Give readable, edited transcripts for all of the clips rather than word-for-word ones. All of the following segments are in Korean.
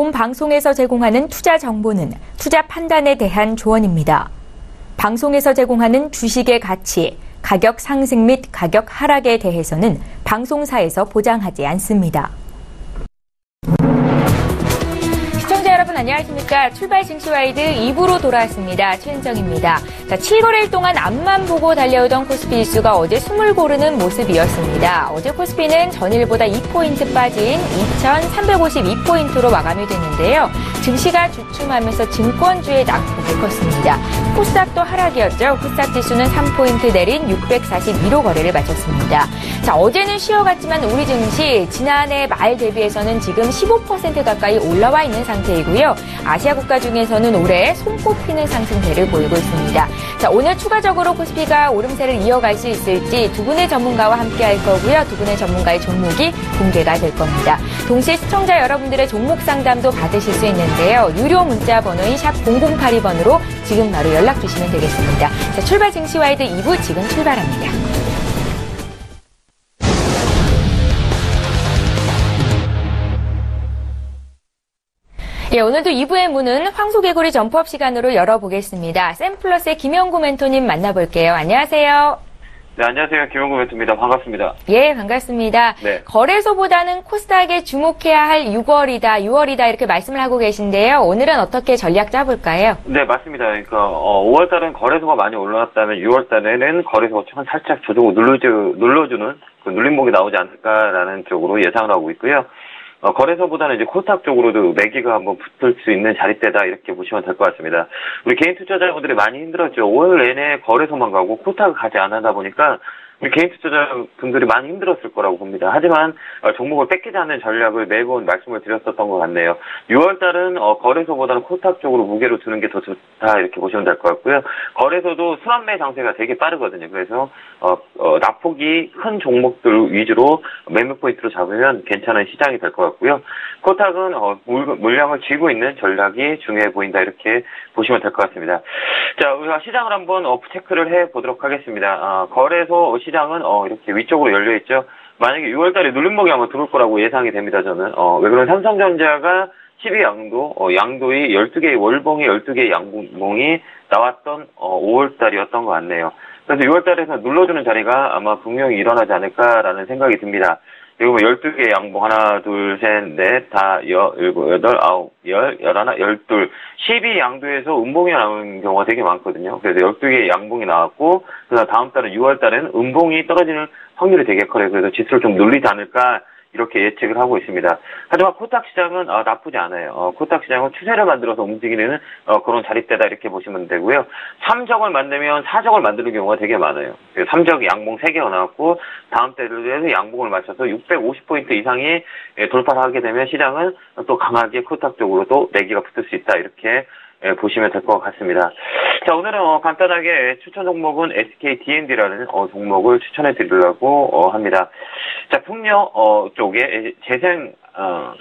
본 방송에서 제공하는 투자 정보는 투자 판단에 대한 조언입니다. 방송에서 제공하는 주식의 가치, 가격 상승 및 가격 하락에 대해서는 방송사에서 보장하지 않습니다. 시청자 여러분 안녕하십니까. 출발 증시와이드 2부로 돌아왔습니다. 최은정입니다. 자, 7거래일 동안 앞만 보고 달려오던 코스피 지수가 어제 숨을 고르는 모습이었습니다. 어제 코스피는 전일보다 2포인트 빠진 2,352포인트로 마감이 됐는데요. 증시가 주춤하면서 증권주의 낙폭이 컸습니다. 코스닥도 하락이었죠. 코스닥 지수는 3포인트 내린 642로 거래를 마쳤습니다. 자, 어제는 쉬어갔지만 우리 증시 지난해 말 대비해서는 지금 15% 가까이 올라와 있는 상태이고요. 아시아 국가 중에서는 올해 손꼽히는 상승세를 보이고 있습니다. 자, 오늘 추가적으로 코스피가 오름세를 이어갈 수 있을지 두 분의 전문가와 함께 할 거고요. 두 분의 전문가의 종목이 공개가 될 겁니다. 동시에 시청자 여러분들의 종목 상담도 받으실 수 있는데요. 유료 문자 번호인 샵 0082번으로 지금 바로 연락 주시면 되겠습니다. 자, 출발 증시와이드 2부 지금 출발합니다. 예, 오늘도 2부의 문은 황소개구리 점프업 시간으로 열어보겠습니다. 샘플러스의 김영구 멘토님 만나볼게요. 안녕하세요. 네, 안녕하세요. 김영구 멘토입니다. 반갑습니다. 예, 반갑습니다. 네. 거래소보다는 코스닥에 주목해야 할 6월이다 이렇게 말씀을 하고 계신데요. 오늘은 어떻게 전략 짜볼까요? 네, 맞습니다. 그러니까 5월달은 거래소가 많이 올라왔다면 6월달에는 거래소가 살짝 조정을 눌러주는 그 눌림목이 나오지 않을까라는 쪽으로 예상을 하고 있고요. 거래소보다는 이제 코스닥 쪽으로도 매기가 한번 붙을 수 있는 자리대다 이렇게 보시면 될 것 같습니다. 우리 개인 투자자분들이 많이 힘들었죠. 5월 내내 거래소만 가고 코스닥을 가지 않다 보니까 우리 개인 투자자분들이 많이 힘들었을 거라고 봅니다. 하지만 종목을 뺏기지 않는 전략을 매번 말씀을 드렸었던 것 같네요. 6월달은 거래소보다는 코스닥 쪽으로 무게로 두는 게 더 좋다 이렇게 보시면 될 것 같고요. 거래소도 순환매 장세가 되게 빠르거든요. 그래서 낙폭이 큰 종목들 위주로 매매 포인트로 잡으면 괜찮은 시장이 될 것 같고요. 코스닥은 물량을 쥐고 있는 전략이 중요해 보인다 이렇게 보시면 될 것 같습니다. 자, 우리가 시장을 한번 체크를 해보도록 하겠습니다. 거래소 시장은 이렇게 위쪽으로 열려 있죠. 만약에 6월달에 눌림목이 아마 들어올 거라고 예상이 됩니다. 저는 왜 그러면 삼성전자가 12양도 양도이 12개의 월봉이 12개의 양봉이 나왔던 5월달이었던 것 같네요. 그래서 6월달에서 눌러주는 자리가 아마 분명히 일어나지 않을까라는 생각이 듭니다. 그리고 12개의 양봉, 하나, 둘, 셋, 넷, 다, 17, 18, 19, 11, 12, 12양도에서 음봉이 나오는 경우가 되게 많거든요. 그래서 12개의 양봉이 나왔고, 그다음 다음 달은 6월 달에는 음봉이 떨어지는 확률이 되게 커요. 그래서 지수를 좀 눌리지 않을까, 이렇게 예측을 하고 있습니다. 하지만 코스닥 시장은 나쁘지 않아요. 코스닥 시장은 추세를 만들어서 움직이는 그런 자릿대다 이렇게 보시면 되고요. 3적을 만들면 4적을 만드는 경우가 되게 많아요. 3적 양봉 3개가 나왔고 다음 때를 양봉을 맞춰서 650포인트 이상이 돌파를 하게 되면 시장은 또 강하게 코스닥 쪽으로 또 내기가 붙을 수 있다 이렇게 보시면 될 것 같습니다. 자, 오늘은 간단하게 추천 종목은 SK D&D라는 종목을 추천해 드리려고 합니다. 자, 풍력 쪽에 재생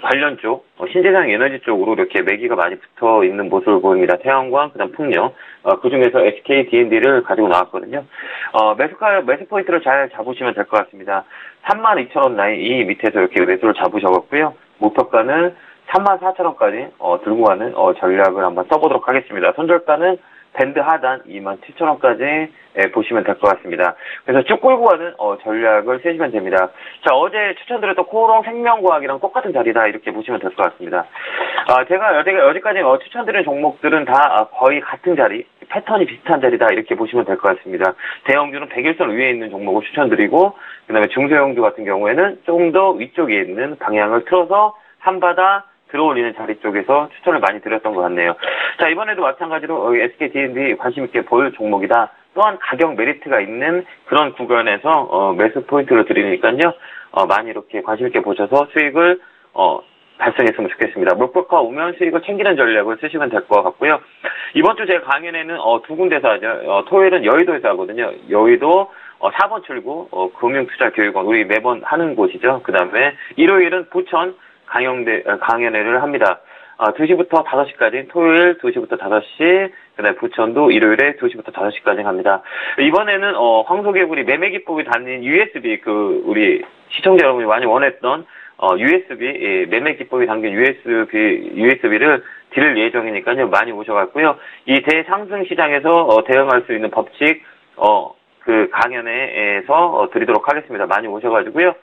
관련 쪽, 신재생 에너지 쪽으로 이렇게 매기가 많이 붙어 있는 모습을 보입니다. 태양광, 그다음 풍력. 그 중에서 SK D&D를 가지고 나왔거든요. 매수 포인트를 잘 잡으시면 될 것 같습니다. 32,000원 라인 이 밑에서 이렇게 매수를 잡으셔갖고요. 목표가는 34,000원까지 들고 가는 전략을 한번 써보도록 하겠습니다. 손절가는 밴드 하단 27,000원까지 보시면 될 것 같습니다. 그래서 쭉 끌고 가는 전략을 쓰시면 됩니다. 자, 어제 추천드렸던 코오롱 생명과학이랑 똑같은 자리다 이렇게 보시면 될 것 같습니다. 제가 여기까지 추천드린 종목들은 다 거의 같은 자리, 패턴이 비슷한 자리다 이렇게 보시면 될 것 같습니다. 대형주는 100일선 위에 있는 종목을 추천드리고 그다음에 중소형주 같은 경우에는 조금 더 위쪽에 있는 방향을 틀어서 한바다 들어올리는 자리 쪽에서 추천을 많이 드렸던 것 같네요. 자, 이번에도 마찬가지로 SK D&D 관심 있게 볼 종목이다. 또한 가격 메리트가 있는 그런 구간에서 매수 포인트를 드리니까요. 많이 이렇게 관심 있게 보셔서 수익을 달성했으면 좋겠습니다. 목표가 오면 수익을 챙기는 전략을 쓰시면 될 것 같고요. 이번 주 제 강연에는 두 군데서 하죠. 토요일은 여의도에서 하거든요. 여의도 4번 출구 금융투자교육원 우리 매번 하는 곳이죠. 그 다음에 일요일은 부천 강연회를 합니다. 2시부터 5시까지, 토요일 2시부터 5시, 그 다음에 부천도 일요일에 2시부터 5시까지 합니다. 이번에는, 황소개구리 매매기법이 달린 USB, 우리 시청자 여러분이 많이 원했던, USB, 매매 기법이 담긴 USB를 드릴 예정이니까요. 많이 오셔갖고요. 이 대상승 시장에서 대응할 수 있는 법칙, 그 강연에서 드리도록 하겠습니다. 많이 오셔가지고요.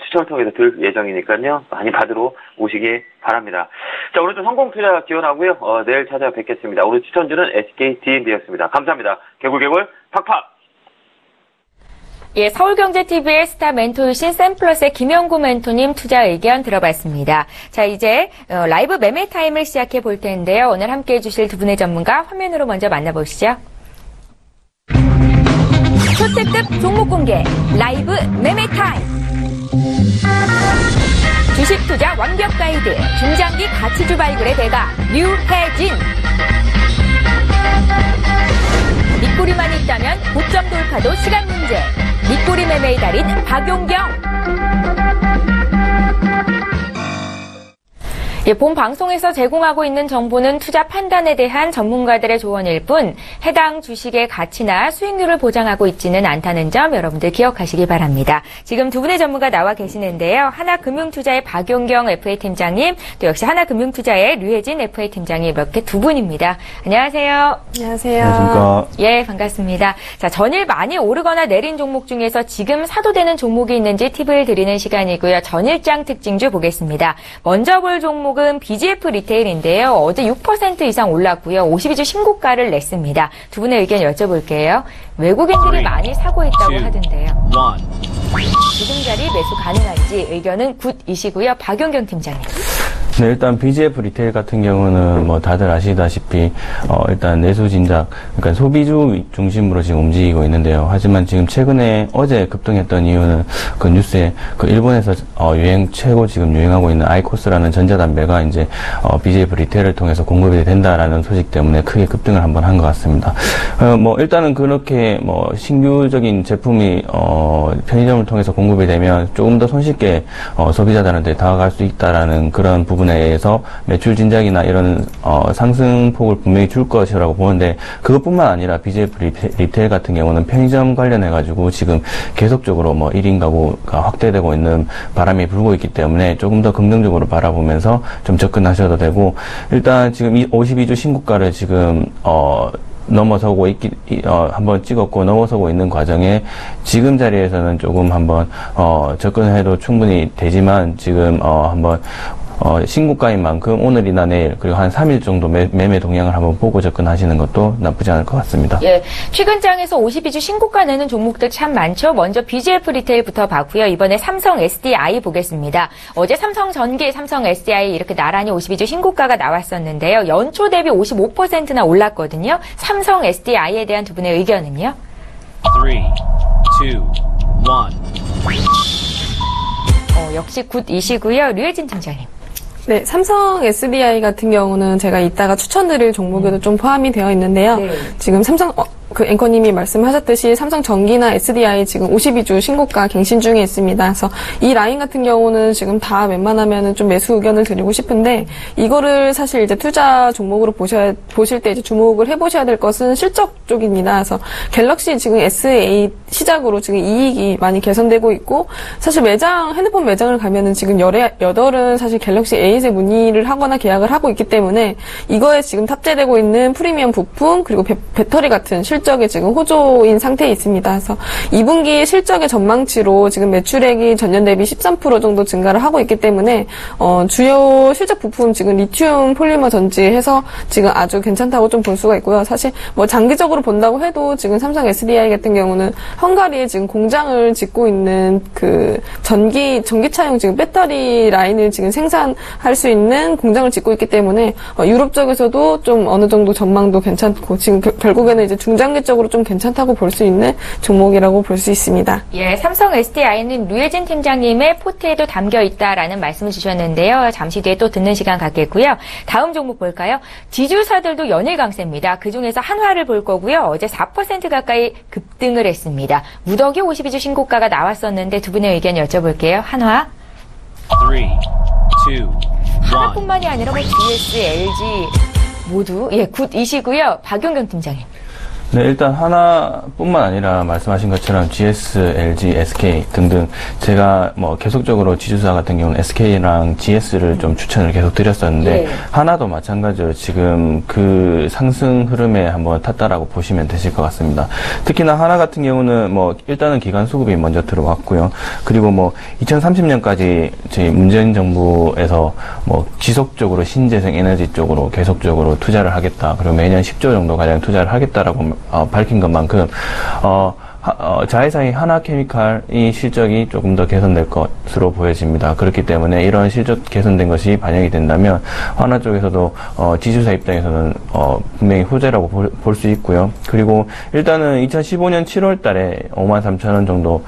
추천을 통해서 들 예정이니까요. 많이 받으러 오시기 바랍니다. 자, 오늘도 성공투자 기원하고요. 내일 찾아뵙겠습니다. 오늘 추천주는 SKT&D였습니다. 감사합니다. 개굴개굴 팍팍! 예, 서울경제TV의 스타 멘토이신 샘플러스의 김영구 멘토님 투자 의견 들어봤습니다. 자, 이제 라이브 매매 타임을 시작해 볼 텐데요. 오늘 함께해 주실 두 분의 전문가 화면으로 먼저 만나보시죠. 초특급 종목 공개 라이브 매매 타임. 주식 투자 완벽 가이드 중장기 가치주 발굴의 대가 류혜진. 밑꼬리만 있다면 고점 돌파도 시간 문제. 밑꼬리 매매의 달인 박용경. 예, 본 방송에서 제공하고 있는 정보는 투자 판단에 대한 전문가들의 조언일 뿐 해당 주식의 가치나 수익률을 보장하고 있지는 않다는 점 여러분들 기억하시기 바랍니다. 지금 두 분의 전문가 나와 계시는데요. 하나금융투자의 박용경 FA 팀장님, 또 역시 하나금융투자의 류혜진 FA 팀장님 이렇게 두 분입니다. 안녕하세요. 안녕하세요. 안녕하십니까. 예, 반갑습니다. 자, 전일 많이 오르거나 내린 종목 중에서 지금 사도 되는 종목이 있는지 팁을 드리는 시간이고요. 전일장 특징주 보겠습니다. 먼저 볼 종목은 BGF 리테일인데요. 어제 6% 이상 올랐고요. 52주 신고가를 냈습니다. 두 분의 의견 여쭤볼게요. 외국인들이 많이 사고 있다고 하던데요. 지금 자리 매수 가능한지 의견은 굿이시고요. 박용경 팀장님. 네, 일단 BGF 리테일 같은 경우는 뭐 다들 아시다시피 일단 내수 진작, 그러니까 소비주 중심으로 지금 움직이고 있는데요. 하지만 지금 최근에 어제 급등했던 이유는 그 뉴스에 그 일본에서 최고 지금 유행하고 있는 아이코스라는 전자담배가 이제 BGF 리테일을 통해서 공급이 된다라는 소식 때문에 크게 급등을 한번 한 것 같습니다. 뭐 일단은 그렇게 뭐 신규적인 제품이 편의점을 통해서 공급이 되면 조금 더 손쉽게 소비자들한테 다가갈 수 있다라는 그런 부분에 의해서 매출 진작이나 이런 상승폭을 분명히 줄 것이라고 보는데, 그것뿐만 아니라 BGF 리테일 같은 경우는 편의점 관련해 가지고 지금 계속적으로 뭐 1인 가구가 확대되고 있는 바람이 불고 있기 때문에 조금 더 긍정적으로 바라보면서 좀 접근하셔도 되고, 일단 지금 이 52주 신고가를 지금 넘어서고 한번 찍었고 넘어서고 있는 과정에 지금 자리에서는 조금 한번 접근해도 충분히 되지만, 지금 한번 신고가인 만큼 오늘이나 내일 그리고 한 3일 정도 매매 동향을 한번 보고 접근하시는 것도 나쁘지 않을 것 같습니다. 예, 최근장에서 52주 신고가 내는 종목들 참 많죠. 먼저 BGF 리테일부터 봤고요. 이번에 삼성 SDI 보겠습니다. 어제 삼성전기, 삼성 SDI 이렇게 나란히 52주 신고가가 나왔었는데요. 연초 대비 55%나 올랐거든요. 삼성 SDI에 대한 두 분의 의견은요? 3, 2, 1. 역시 굿이시고요. 류혜진 팀장님. 네, 삼성 SDI 같은 경우는 제가 이따가 추천드릴 종목에도 좀 포함이 되어 있는데요. 네. 지금 그 앵커님이 말씀하셨듯이 삼성전기나 SDI 지금 52주 신고가 갱신 중에 있습니다. 그래서 이 라인 같은 경우는 지금 다 웬만하면은 좀 매수 의견을 드리고 싶은데, 이거를 사실 이제 투자 종목으로 보실 때 이제 주목을 해보셔야 될 것은 실적 쪽입니다. 그래서 갤럭시 지금 S8 시작으로 지금 이익이 많이 개선되고 있고, 사실 핸드폰 매장을 가면은 지금 8은 사실 갤럭시 8에 문의를 하거나 계약을 하고 있기 때문에 이거에 지금 탑재되고 있는 프리미엄 부품 그리고 배터리 같은 실적이 지금 호조인 상태에 있습니다. 그래서 2분기 실적의 전망치로 지금 매출액이 전년 대비 13% 정도 증가를 하고 있기 때문에 주요 실적 부품 지금 리튬 폴리머 전지해서 지금 아주 괜찮다고 좀 볼 수가 있고요. 사실 뭐 장기적으로 본다고 해도 지금 삼성 SDI 같은 경우는 헝가리에 지금 공장을 짓고 있는 그 전기차용 지금 배터리 라인을 지금 생산할 수 있는 공장을 짓고 있기 때문에 유럽 쪽에서도 좀 어느 정도 전망도 괜찮고 지금 결국에는 이제 중장기적으로 좀 괜찮다고 볼 수 있는 종목이라고 볼 수 있습니다. 예, 삼성 SDI는 류혜진 팀장님의 포트에도 담겨 있다라는 말씀을 주셨는데요. 잠시 뒤에 또 듣는 시간 갖겠고요. 다음 종목 볼까요? 지주사들도 연일 강세입니다. 그중에서 한화를 볼 거고요. 어제 4% 가까이 급등을 했습니다. 무더기 52주 신고가가 나왔었는데 두 분의 의견 여쭤볼게요. 한화. 3, 2, 1. 하나뿐만이 아니라 GS, LG 모두 굿이시고요. 박용경 팀장님. 네, 일단 하나뿐만 아니라 말씀하신 것처럼 GS, LG, SK 등등 제가 뭐 계속적으로 지주사 같은 경우는 SK랑 GS를 좀 추천을 계속 드렸었는데 예. 하나도 마찬가지로 지금 그 상승 흐름에 한번 탔다라고 보시면 되실 것 같습니다. 특히나 하나 같은 경우는 뭐 일단은 기관 수급이 먼저 들어왔고요. 그리고 뭐 2030년까지 저희 문재인 정부에서 뭐 지속적으로 신재생 에너지 쪽으로 계속적으로 투자를 하겠다. 그리고 매년 10조 정도 가량 투자를 하겠다라고 밝힌 것만큼 자회사인 하나케미칼이 실적이 조금 더 개선될 것으로 보여집니다. 그렇기 때문에 이런 실적 개선된 것이 반영이 된다면 하나 쪽에서도 지주사 입장에서는 분명히 호재라고 볼 수 있고요. 그리고 일단은 2015년 7월 달에 53,000원 정도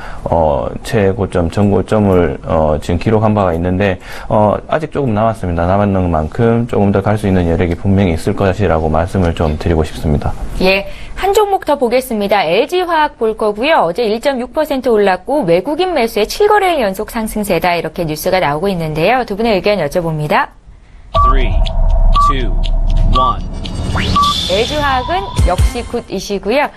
최고점, 전고점을 지금 기록한 바가 있는데 아직 조금 남았습니다. 남았는 만큼 조금 더 갈 수 있는 여력이 분명히 있을 것이라고 말씀을 좀 드리고 싶습니다. 예, 한 종목 더 보겠습니다. LG화학 볼 거고요. 어제 1.6% 올랐고 외국인 매수의 7거래일 연속 상승세다 이렇게 뉴스가 나오고 있는데요. 두 분의 의견 여쭤봅니다. 3, 2, 1. LG화학은 역시 굿이시고요.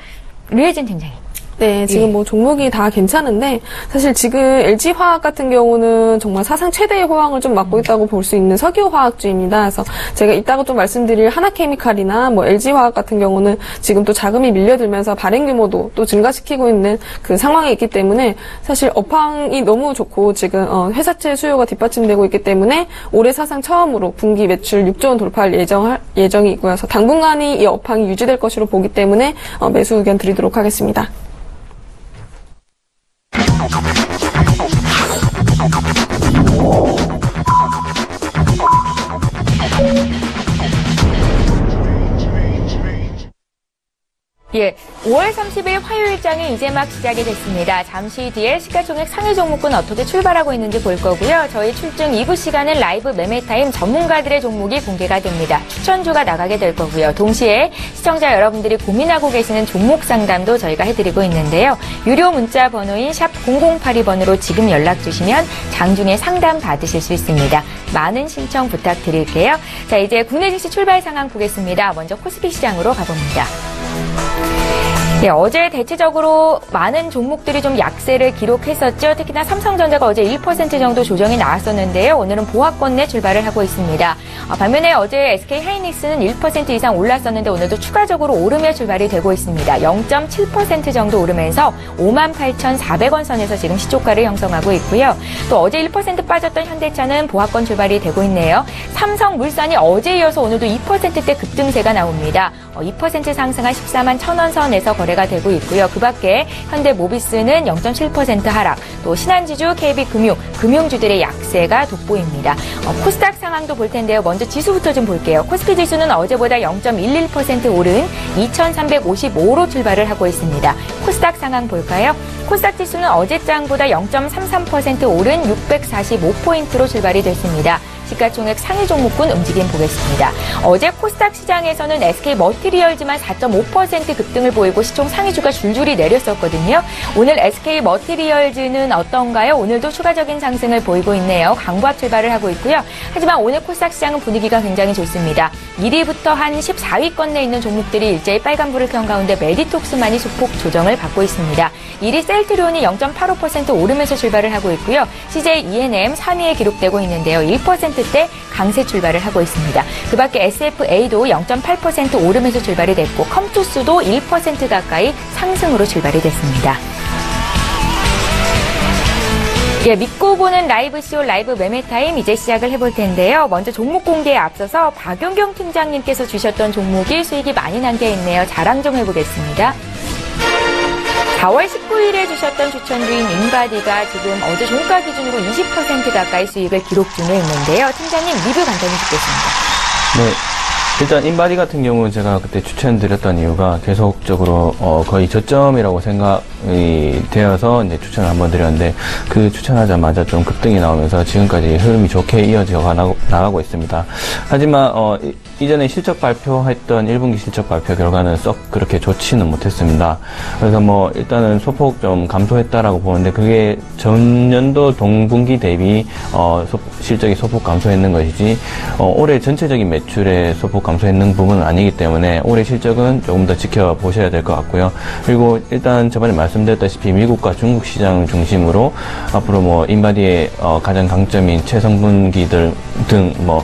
류혜진 팀장님. 네, 지금 예. 뭐 종목이 다 괜찮은데 사실 지금 LG화학 같은 경우는 정말 사상 최대의 호황을 좀 맞고 있다고 볼 수 있는 석유화학주입니다. 그래서 제가 이따가 좀 말씀드릴 하나케미칼이나 뭐 LG화학 같은 경우는 지금 또 자금이 밀려들면서 발행 규모도 또 증가시키고 있는 그 상황에 있기 때문에 사실 업황이 너무 좋고 지금 회사채 수요가 뒷받침되고 있기 때문에 올해 사상 처음으로 분기 매출 6조 원 돌파할 예정이고요. 그래서 당분간이 이 업황이 유지될 것으로 보기 때문에 매수 의견 드리도록 하겠습니다. 예, 5월 30일 화요일장이 이제 막 시작이 됐습니다. 잠시 뒤에 시가총액 상위 종목군 어떻게 출발하고 있는지 볼 거고요. 저희 출중 2부 시간은 라이브 매매타임 전문가들의 종목이 공개가 됩니다. 추천주가 나가게 될 거고요. 동시에 시청자 여러분들이 고민하고 계시는 종목 상담도 저희가 해드리고 있는데요. 유료 문자 번호인 샵 0082번으로 지금 연락 주시면 장중에 상담 받으실 수 있습니다. 많은 신청 부탁드릴게요. 자, 이제 국내 증시 출발 상황 보겠습니다. 먼저 코스피 시장으로 가봅니다. 네, 어제 대체적으로 많은 종목들이 좀 약세를 기록했었죠. 특히나 삼성전자가 어제 1% 정도 조정이 나왔었는데요. 오늘은 보합권 내 출발을 하고 있습니다. 반면에 어제 SK하이닉스는 1% 이상 올랐었는데 오늘도 추가적으로 오르며 출발이 되고 있습니다. 0.7% 정도 오르면서 58,400원 선에서 지금 시초가를 형성하고 있고요. 또 어제 1% 빠졌던 현대차는 보합권 출발이 되고 있네요. 삼성물산이 어제 이어서 오늘도 2%대 급등세가 나옵니다. 2% 상승한 14만 1,000원 선에서 거래가 되고 있고요. 그 밖에 현대모비스는 0.7% 하락, 또 신한지주, KB금융, 금융주들의 약세가 돋보입니다. 코스닥 상황도 볼 텐데요. 먼저 지수부터 좀 볼게요. 코스피 지수는 어제보다 0.11% 오른 2,355로 출발을 하고 있습니다. 코스닥 상황 볼까요? 코스닥 지수는 어제장보다 0.33% 오른 645포인트로 출발이 됐습니다. 시가총액 상위 종목군 움직임 보겠습니다. 어제 코스닥 시장에서는 SK머티리얼즈만 4.5% 급등을 보이고 시총 상위주가 줄줄이 내렸었거든요. 오늘 SK머티리얼즈는 어떤가요? 오늘도 추가적인 상승을 보이고 있네요. 강보합 출발을 하고 있고요. 하지만 오늘 코스닥 시장은 분위기가 굉장히 좋습니다. 1위부터 한 14위권 내에 있는 종목들이 일제히 빨간불을 켠 가운데 메디톡스만이 소폭 조정을 받고 있습니다. 1위 셀트리온이 0.85% 오르면서 출발을 하고 있고요. CJ E&M 3위에 기록되고 있는데요. 1%대 강세 출발을 하고 있습니다. 그 밖에 SFA도 0.8% 오르면서 출발이 됐고 컴투스도 1% 가까이 상승으로 출발이 됐습니다. 예, 믿고 보는 라이브쇼 라이브 매매타임 이제 시작을 해볼 텐데요. 먼저 종목 공개에 앞서서 박용경 팀장님께서 주셨던 종목이 수익이 많이 난 게 있네요. 자랑 좀 해보겠습니다. 4월 19일에 주셨던 추천주인 인바디가 지금 어제 종가 기준으로 20% 가까이 수익을 기록 중에 있는데요. 팀장님 리뷰 간단히 듣겠습니다. 네. 일단 인바디 같은 경우는 제가 그때 추천드렸던 이유가 계속적으로 거의 저점이라고 되어서 이제 추천을 한번 드렸는데 그 추천하자마자 좀 급등이 나오면서 지금까지 흐름이 좋게 이어져 나가고 있습니다. 하지만 이전에 실적 발표했던 1분기 실적 발표 결과는 썩 그렇게 좋지는 못했습니다. 그래서 뭐 일단은 소폭 좀 감소했다라고 보는데 그게 전년도 동분기 대비 실적이 소폭 감소했는 것이지 올해 전체적인 매출에 소폭 감소했는 부분은 아니기 때문에 올해 실적은 조금 더 지켜보셔야 될 것 같고요. 그리고 일단 저번에 말씀드렸다시피 미국과 중국 시장 중심으로 앞으로 뭐 인바디의 가장 강점인 최성분기들 등 뭐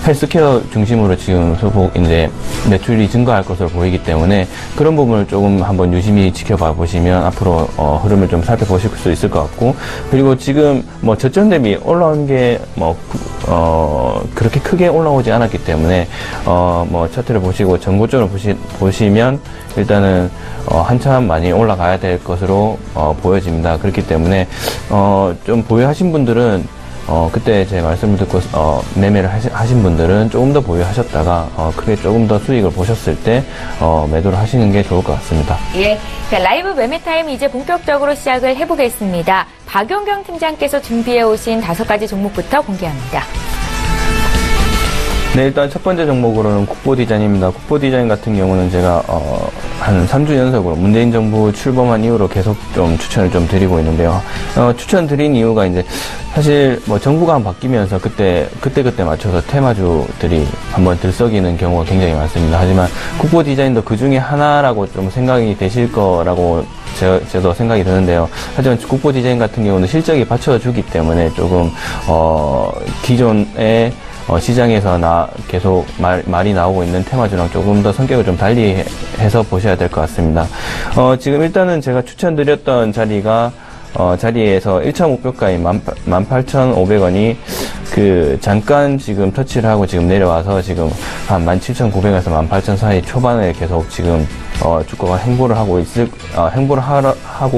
헬스케어 중심으로 지금 소폭 이제 매출이 증가할 것으로 보이기 때문에 그런 부분을 조금 한번 유심히 지켜봐 보시면 앞으로 흐름을 좀 살펴보실 수 있을 것 같고, 그리고 지금 뭐 저점 대비 올라온 게 뭐 그렇게 크게 올라오지 않았기 때문에 뭐 차트를 보시고 정보적으로 보시면 일단은 한참 많이 올라가야 될 것으로 보여집니다. 그렇기 때문에 좀 보유하신 분들은 그때 제 말씀을 듣고 매매를 하신 분들은 조금 더 보유하셨다가 크게 조금 더 수익을 보셨을 때 매도를 하시는 게 좋을 것 같습니다. 예, 자, 라이브 매매 타임 이제 본격적으로 시작을 해보겠습니다. 박용경 팀장께서 준비해 오신 5가지 종목부터 공개합니다. 네, 일단 첫 번째 종목으로는 국보 디자인입니다. 국보 디자인 같은 경우는 제가 한 3주 연속으로 문재인 정부 출범한 이후로 계속 좀 추천을 좀 드리고 있는데요. 추천드린 이유가 이제 사실 뭐 정부가 바뀌면서 그때 맞춰서 테마주들이 한번 들썩이는 경우가 굉장히 많습니다. 하지만 국보 디자인도 그 중에 하나라고 좀 생각이 되실 거라고 저도 생각이 드는데요. 하지만 국보 디자인 같은 경우는 실적이 받쳐주기 때문에 조금 기존에 시장에서 계속 말이 나오고 있는 테마주랑 조금 더 성격을 좀 달리 해서 보셔야 될 것 같습니다. 지금 일단은 제가 추천드렸던 자리에서 1차 목표가인 18,500원이 잠깐 지금 터치를 하고 지금 내려와서 지금 한 17,900원에서 18,000 사이 초반에 계속 지금 주가가 행보를 하고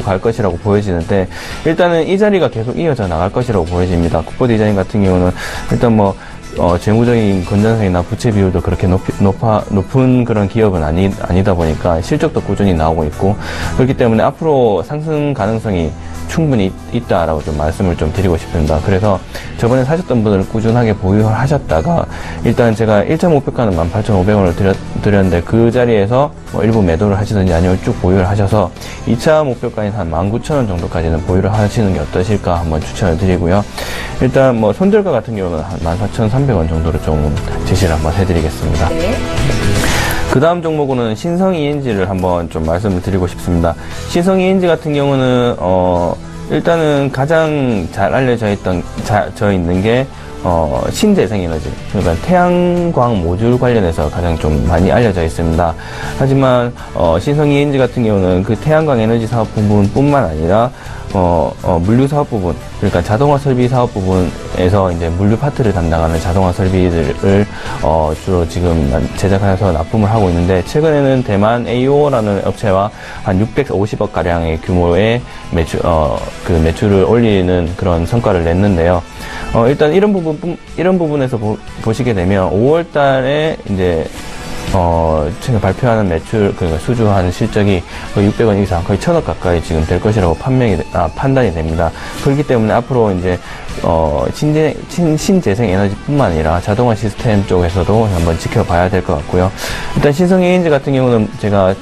갈 것이라고 보여지는데, 일단은 이 자리가 계속 이어져 나갈 것이라고 보여집니다. 국보 디자인 같은 경우는 일단 뭐 재무적인 건전성이나 부채 비율도 그렇게 높은 그런 기업은 아니다 보니까 실적도 꾸준히 나오고 있고, 그렇기 때문에 앞으로 상승 가능성이 충분히 있다라고 좀 말씀을 좀 드리고 싶습니다. 그래서 저번에 사셨던 분들 꾸준하게 보유를 하셨다가 일단 제가 1차 목표가는 18,500원을 드렸는데 그 자리에서 뭐 일부 매도를 하시든지 아니면 쭉 보유를 하셔서 2차 목표가인 한 19,000원 정도까지는 보유를 하시는 게 어떠실까 한번 추천을 드리고요. 일단 뭐 손절가 같은 경우는 한 14,300원 정도로 좀 제시를 한번 해드리겠습니다. 네. 그 다음 종목으로는 신성 ENG를 한번 좀 말씀을 드리고 싶습니다. 신성 ENG 같은 경우는 일단은 가장 잘 알려져 있는 게 신재생에너지, 그러니까 태양광 모듈 관련해서 가장 좀 많이 알려져 있습니다. 하지만 신성 ENG 같은 경우는 그 태양광 에너지 사업 부분뿐만 아니라 물류 사업 부분, 그러니까 자동화 설비 사업 부분에서 이제 물류 파트를 담당하는 자동화 설비들을 주로 지금 제작해서 납품을 하고 있는데, 최근에는 대만 AO라는 업체와 한 650억 가량의 규모의 매출을 올리는 그런 성과를 냈는데요. 일단 이런 부분에서 보시게 되면 5월 달에 이제 최근 발표하는 매출, 그러니까 수주하는 실적이 거의 600원 이상, 거의 1000억 가까이 지금 될 것이라고 판단이 됩니다. 그렇기 때문에 앞으로 이제, 신재생 에너지뿐만 아니라 자동화 시스템 쪽에서도 한번 지켜봐야 될 것 같고요. 일단 신성 ENG 같은 경우는 제가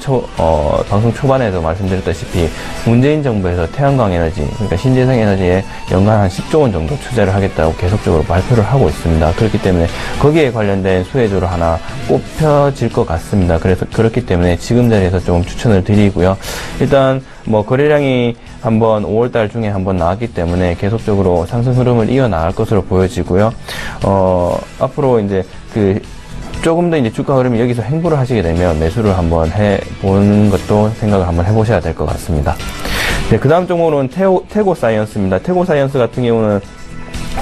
방송 초반에도 말씀드렸다시피 문재인 정부에서 태양광 에너지, 그러니까 신재생 에너지에 연간 한 10조 원 정도 투자를 하겠다고 계속적으로 발표를 하고 있습니다. 그렇기 때문에 거기에 관련된 수혜주를 하나 꼽혀질 것 같습니다. 그래서 그렇기 때문에 지금 자리에서 조금 추천을 드리고요. 일단 뭐 거래량이 한번 5월달 중에 한번 나왔기 때문에 계속적으로 상승 흐름을 이어나갈 것으로 보여지고요. 앞으로 이제 조금 더 이제 주가 흐름이 여기서 행보를 하시게 되면 매수를 한번 해보는 것도 생각을 한번 해보셔야 될 것 같습니다. 네, 그 다음 종목으로는 태고 사이언스입니다. 태고 사이언스 같은 경우는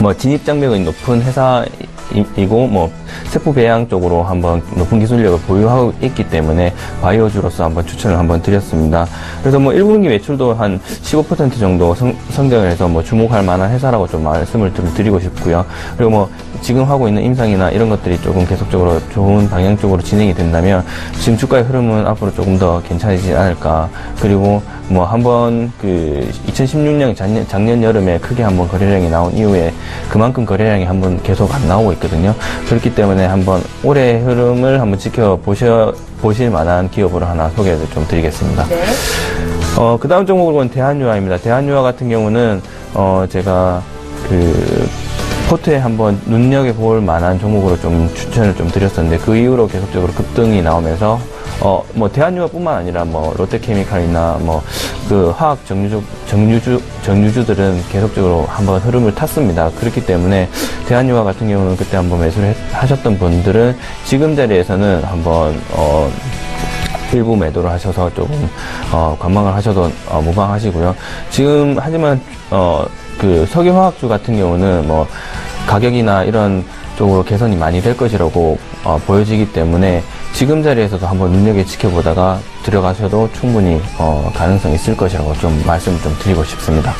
뭐 진입 장벽이 높은 회사이고, 뭐 세포 배양 쪽으로 한번 높은 기술력을 보유하고 있기 때문에 바이오주로서 한번 추천을 한번 드렸습니다. 그래서 뭐 1분기 매출도 한 15% 정도 성장을 해서 뭐 주목할 만한 회사라고 좀 말씀을 좀 드리고 싶고요. 그리고 뭐 지금 하고 있는 임상이나 이런 것들이 조금 계속적으로 좋은 방향 쪽으로 진행이 된다면 지금 주가의 흐름은 앞으로 조금 더 괜찮아지지 않을까. 그리고 뭐 한번 그 2016년 작년 여름에 크게 한번 거래량이 나온 이후에 그만큼 거래량이 한번 계속 안 나오고 있거든요. 그렇기 때문에 한번 올해 흐름을 한번 보실 만한 기업으로 하나 소개를 좀 드리겠습니다. 네. 그 다음 종목은 대한유화입니다. 대한유화 같은 경우는 제가 그 포트에 한번 눈여겨볼 만한 종목으로 좀 추천을 좀 드렸었는데 그 이후로 계속적으로 급등이 나오면서 뭐 대한유화뿐만 아니라 뭐 롯데케미칼이나 뭐 그 화학 정유주들은 계속적으로 한번 흐름을 탔습니다. 그렇기 때문에 대한유화 같은 경우는 그때 한번 매수를 하셨던 분들은 지금 자리에서는 한번 일부 매도를 하셔서 조금 관망을 하셔도 무방하시고요. 지금 하지만 그 석유화학주 같은 경우는 뭐 가격이나 이런 쪽으로 개선이 많이 될 것이라고 보여지기 때문에 지금 자리에서도 한번 눈여겨 지켜보다가 들어가셔도 충분히 가능성이 있을 것이라고 좀 말씀을 좀 드리고 싶습니다.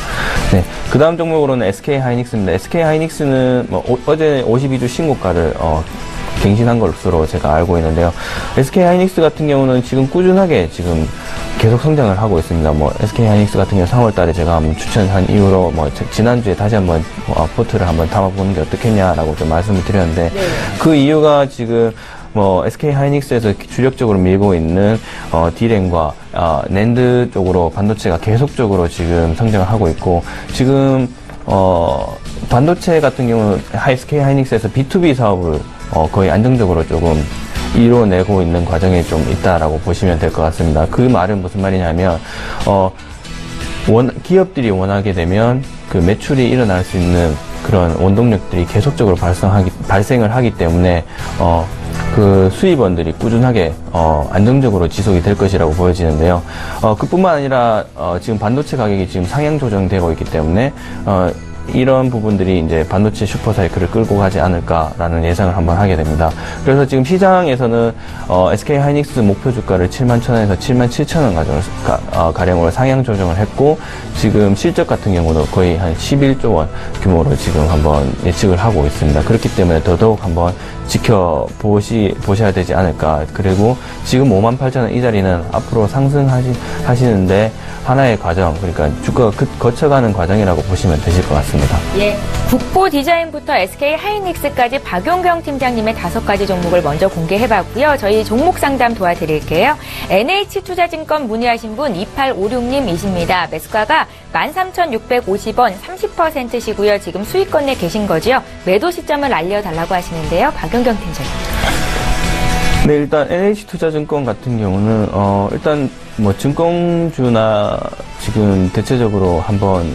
네, 그 다음 종목으로는 SK하이닉스입니다. SK하이닉스는 뭐 어제 52주 신고가를 갱신한 것으로 제가 알고 있는데요. SK하이닉스 같은 경우는 지금 꾸준하게 지금 계속 성장을 하고 있습니다. 뭐 SK하이닉스 같은 경우 3월 달에 제가 한번 추천한 이후로 뭐 지난주에 다시 한번 포트를 한번 담아보는 게 어떻겠냐라고 좀 말씀을 드렸는데 네. 그 이유가 지금 뭐 SK하이닉스에서 주력적으로 밀고 있는 D램과 낸드 쪽으로 반도체가 계속적으로 지금 성장을 하고 있고 지금 반도체 같은 경우는 SK하이닉스에서 B2B 사업을 거의 안정적으로 조금 이뤄내고 있는 과정에 좀 있다라고 보시면 될 것 같습니다. 그 말은 무슨 말이냐면 기업들이 원하게 되면 그 매출이 일어날 수 있는 그런 원동력들이 계속적으로 발생을 하기 때문에 그 수입원들이 꾸준하게 안정적으로 지속이 될 것이라고 보여지는데요. 그뿐만 아니라 지금 반도체 가격이 지금 상향 조정되고 있기 때문에 이런 부분들이 이제 반도체 슈퍼사이클을 끌고 가지 않을까라는 예상을 한번 하게 됩니다. 그래서 지금 시장에서는 SK하이닉스 목표 주가를 71,000원에서 77,000원 가량으로 상향 조정을 했고 지금 실적 같은 경우도 거의 한 11조 원 규모로 지금 한번 예측을 하고 있습니다. 그렇기 때문에 더더욱 한번 지켜보셔야 되지 않을까. 그리고 지금 58,000원 이 자리는 앞으로 상승하시는데 하나의 과정, 그러니까 주가가 거쳐가는 과정이라고 보시면 되실 것 같습니다. 예, 국보 디자인부터 SK하이닉스까지 박용경 팀장님의 5가지 종목을 먼저 공개해봤고요. 저희 종목 상담 도와드릴게요. NH투자증권 문의하신 분 2856님이십니다. 매수가가 13,650원 30%시고요. 지금 수익권 내 계신 거죠. 매도 시점을 알려달라고 하시는데요. 박용경 팀장님. 네, 일단 NH투자증권 같은 경우는 일단 뭐 증권주나 지금 대체적으로 한번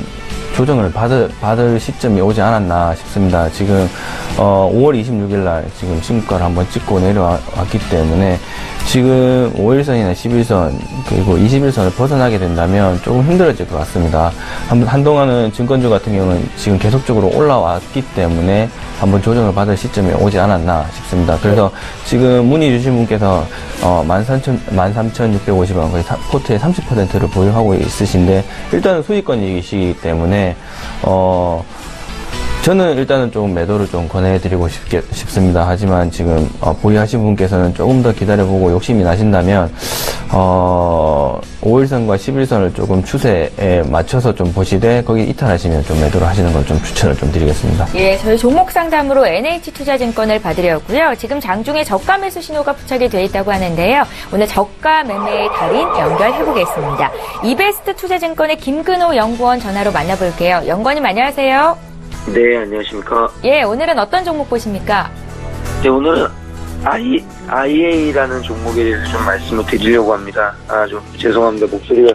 조정을 받을 시점이 오지 않았나 싶습니다. 지금 5월 26일 날 지금 신고가를 한번 찍고 내려왔기 때문에 지금 5일선이나 11선 그리고 21선을 벗어나게 된다면 조금 힘들어질 것 같습니다. 한동안은 증권주 같은 경우는 지금 계속적으로 올라왔기 때문에 한번 조정을 받을 시점이 오지 않았나 싶습니다. 그래서 지금 문의 주신 분께서 13,650원 거의 포트의 30%를 보유하고 있으신데 일단은 수익권이시기 때문에 저는 일단은 좀 매도를 좀 권해드리고 싶습니다. 하지만 지금 보유하신 분께서는 조금 더 기다려보고 욕심이 나신다면 5일선과 11선을 조금 추세에 맞춰서 좀 보시되 거기 이탈하시면 좀 매도를 하시는 걸 좀 추천을 좀 드리겠습니다. 예, 저희 종목 상담으로 NH투자증권을 받으려고요. 지금 장중에 저가 매수 신호가 부착이 되어 있다고 하는데요. 오늘 저가 매매의 달인 연결해보겠습니다. 이베스트 투자증권의 김근호 연구원 전화로 만나볼게요. 연구원님 안녕하세요. 네, 안녕하십니까. 예, 오늘은 어떤 종목 보십니까? 네, 오늘은 IA라는 종목에 대해서 좀 말씀을 드리려고 합니다. 좀 죄송합니다. 목소리가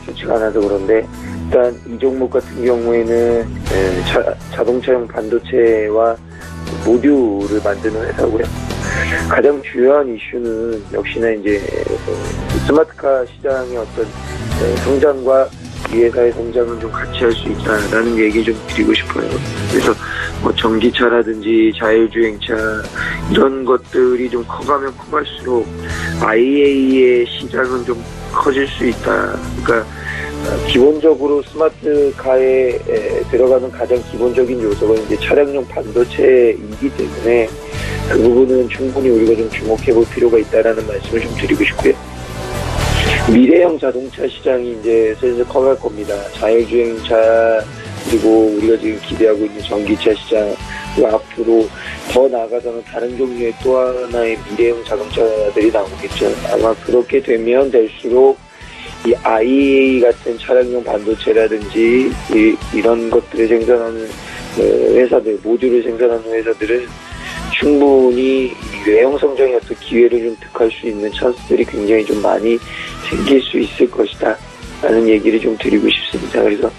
좋지가 않아서 그런데, 일단 이 종목 같은 경우에는 자동차용 반도체와 모듈을 만드는 회사고요. 가장 주요한 이슈는 역시나 이제 스마트카 시장의 어떤 성장과 이 회사의 성장은 좀 같이 할 수 있다라는 얘기 좀 드리고 싶어요. 그래서 뭐 전기차라든지 자율주행차 이런 것들이 좀 커가면 커갈수록 IA의 시장은 좀 커질 수 있다. 그러니까 기본적으로 스마트카에 들어가는 가장 기본적인 요소가 이제 차량용 반도체이기 때문에 그 부분은 충분히 우리가 좀 주목해 볼 필요가 있다라는 말씀을 좀 드리고 싶고요. 미래형 자동차 시장이 이제 슬슬 커갈 겁니다. 자율주행차 그리고 우리가 지금 기대하고 있는 전기차 시장 그리고 앞으로 더 나아가서는 다른 종류의 또 하나의 미래형 자동차들이 나오겠죠. 아마 그렇게 되면 될수록 이 IAA 같은 차량용 반도체라든지 이런 것들을 생산하는 회사들, 모듈을 생산하는 회사들은 충분히 외형 성장의 어떤 기회를 좀 득할 수 있는 찬스들이 굉장히 좀 많이 생길 수 있을 것이다 라는 얘기를 좀 드리고 싶습니다. 그래서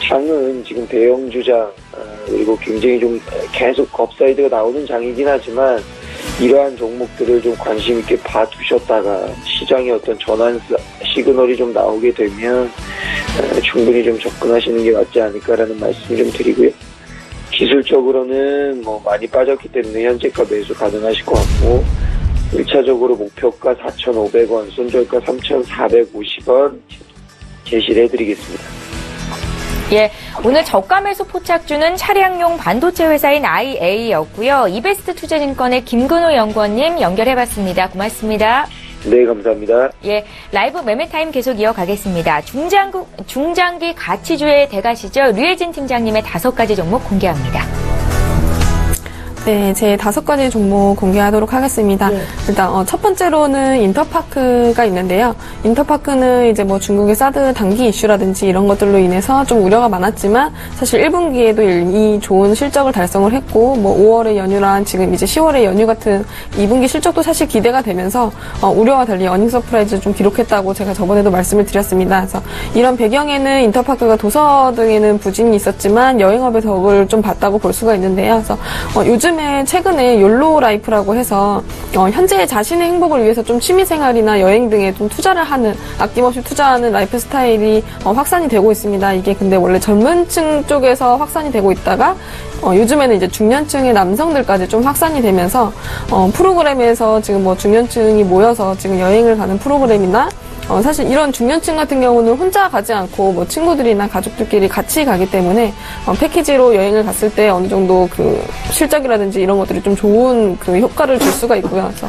장은 지금 대형 주장 그리고 굉장히 좀 계속 업사이드가 나오는 장이긴 하지만 이러한 종목들을 좀 관심 있게 봐두셨다가 시장의 어떤 전환 시그널이 좀 나오게 되면 충분히 좀 접근하시는 게 맞지 않을까라는 말씀을 좀 드리고요. 기술적으로는 뭐 많이 빠졌기 때문에 현재가 매수 가능하실 것 같고 1차적으로 목표가 4,500원, 손절가 3,450원 제시를 해드리겠습니다. 예, 오늘 저가 매수 포착주는 차량용 반도체 회사인 IA였고요. 이베스트 투자증권의 김근호 연구원님 연결해봤습니다. 고맙습니다. 네, 감사합니다. 예, 라이브 매매타임 계속 이어가겠습니다. 중장기 가치주의 대가시죠. 류혜진 팀장님의 5가지 종목 공개합니다. 네, 제 5가지 종목 공개하도록 하겠습니다. 네. 일단 첫 번째로는 인터파크가 있는데요. 인터파크는 이제 뭐 중국의 사드 단기 이슈라든지 이런 것들로 인해서 좀 우려가 많았지만 사실 1분기에도 이 좋은 실적을 달성을 했고 뭐 5월의 연휴랑 지금 이제 10월의 연휴 같은 2분기 실적도 사실 기대가 되면서 우려와 달리 어닝 서프라이즈 좀 기록했다고 제가 저번에도 말씀을 드렸습니다. 그래서 이런 배경에는 인터파크가 도서 등에는 부진이 있었지만 여행업의 덕을 좀 봤다고 볼 수가 있는데요. 그래서 요즘에 최근에 욜로 라이프라고 해서 현재 자신의 행복을 위해서 좀 취미생활이나 여행 등에 좀 투자를 하는 아낌없이 투자하는 라이프 스타일이 확산이 되고 있습니다. 이게 근데 원래 젊은층 쪽에서 확산이 되고 있다가 요즘에는 이제 중년층의 남성들까지 좀 확산이 되면서 프로그램에서 지금 뭐 중년층이 모여서 지금 여행을 가는 프로그램이나 사실 이런 중년층 같은 경우는 혼자 가지 않고 뭐 친구들이나 가족들끼리 같이 가기 때문에 패키지로 여행을 갔을 때 어느 정도 그 실적이라든지 이런 것들이 좀 좋은 그 효과를 줄 수가 있고요. 그래서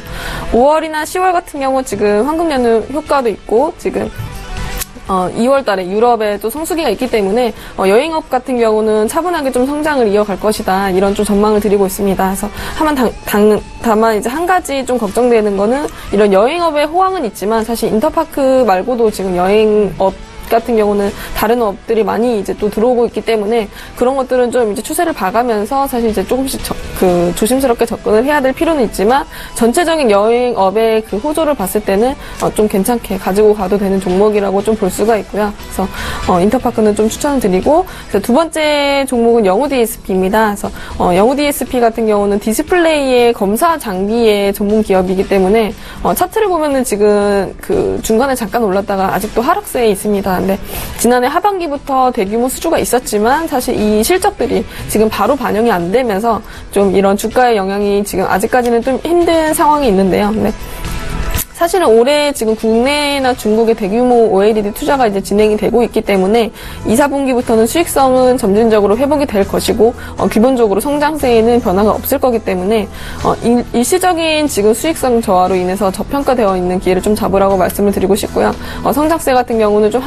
5월이나 10월 같은 경우 지금 황금 연휴 효과도 있고 지금 2월 달에 유럽에 또 성수기가 있기 때문에 여행업 같은 경우는 차분하게 좀 성장을 이어갈 것이다. 이런 좀 전망을 드리고 있습니다. 그래서 다만 이제 한 가지 좀 걱정되는 거는 이런 여행업의 호황은 있지만 사실 인터파크 말고도 지금 여행업 같은 경우는 다른 업들이 많이 이제 또 들어오고 있기 때문에 그런 것들은 좀 이제 추세를 봐가면서 사실 이제 조금씩 조심스럽게 접근을 해야 될 필요는 있지만 전체적인 여행업의 그 호조를 봤을 때는 좀 괜찮게 가지고 가도 되는 종목이라고 좀 볼 수가 있고요. 그래서 인터파크는 좀 추천을 드리고 그래서 두 번째 종목은 영우 DSP입니다. 그래서 영우 DSP 같은 경우는 디스플레이의 검사 장비의 전문 기업이기 때문에 차트를 보면은 지금 그 중간에 잠깐 올랐다가 아직도 하락세에 있습니다. 근데 지난해 하반기부터 대규모 수주가 있었지만 사실 이 실적들이 지금 바로 반영이 안 되면서 좀 이런 주가의 영향이 지금 아직까지는 좀 힘든 상황이 있는데요. 근데 사실은 올해 지금 국내나 중국의 대규모 OLED 투자가 이제 진행이 되고 있기 때문에 2, 4분기부터는 수익성은 점진적으로 회복이 될 것이고 기본적으로 성장세에는 변화가 없을 거기 때문에 일시적인 지금 수익성 저하로 인해서 저평가되어 있는 기회를 좀 잡으라고 말씀을 드리고 싶고요. 성장세 같은 경우는 좀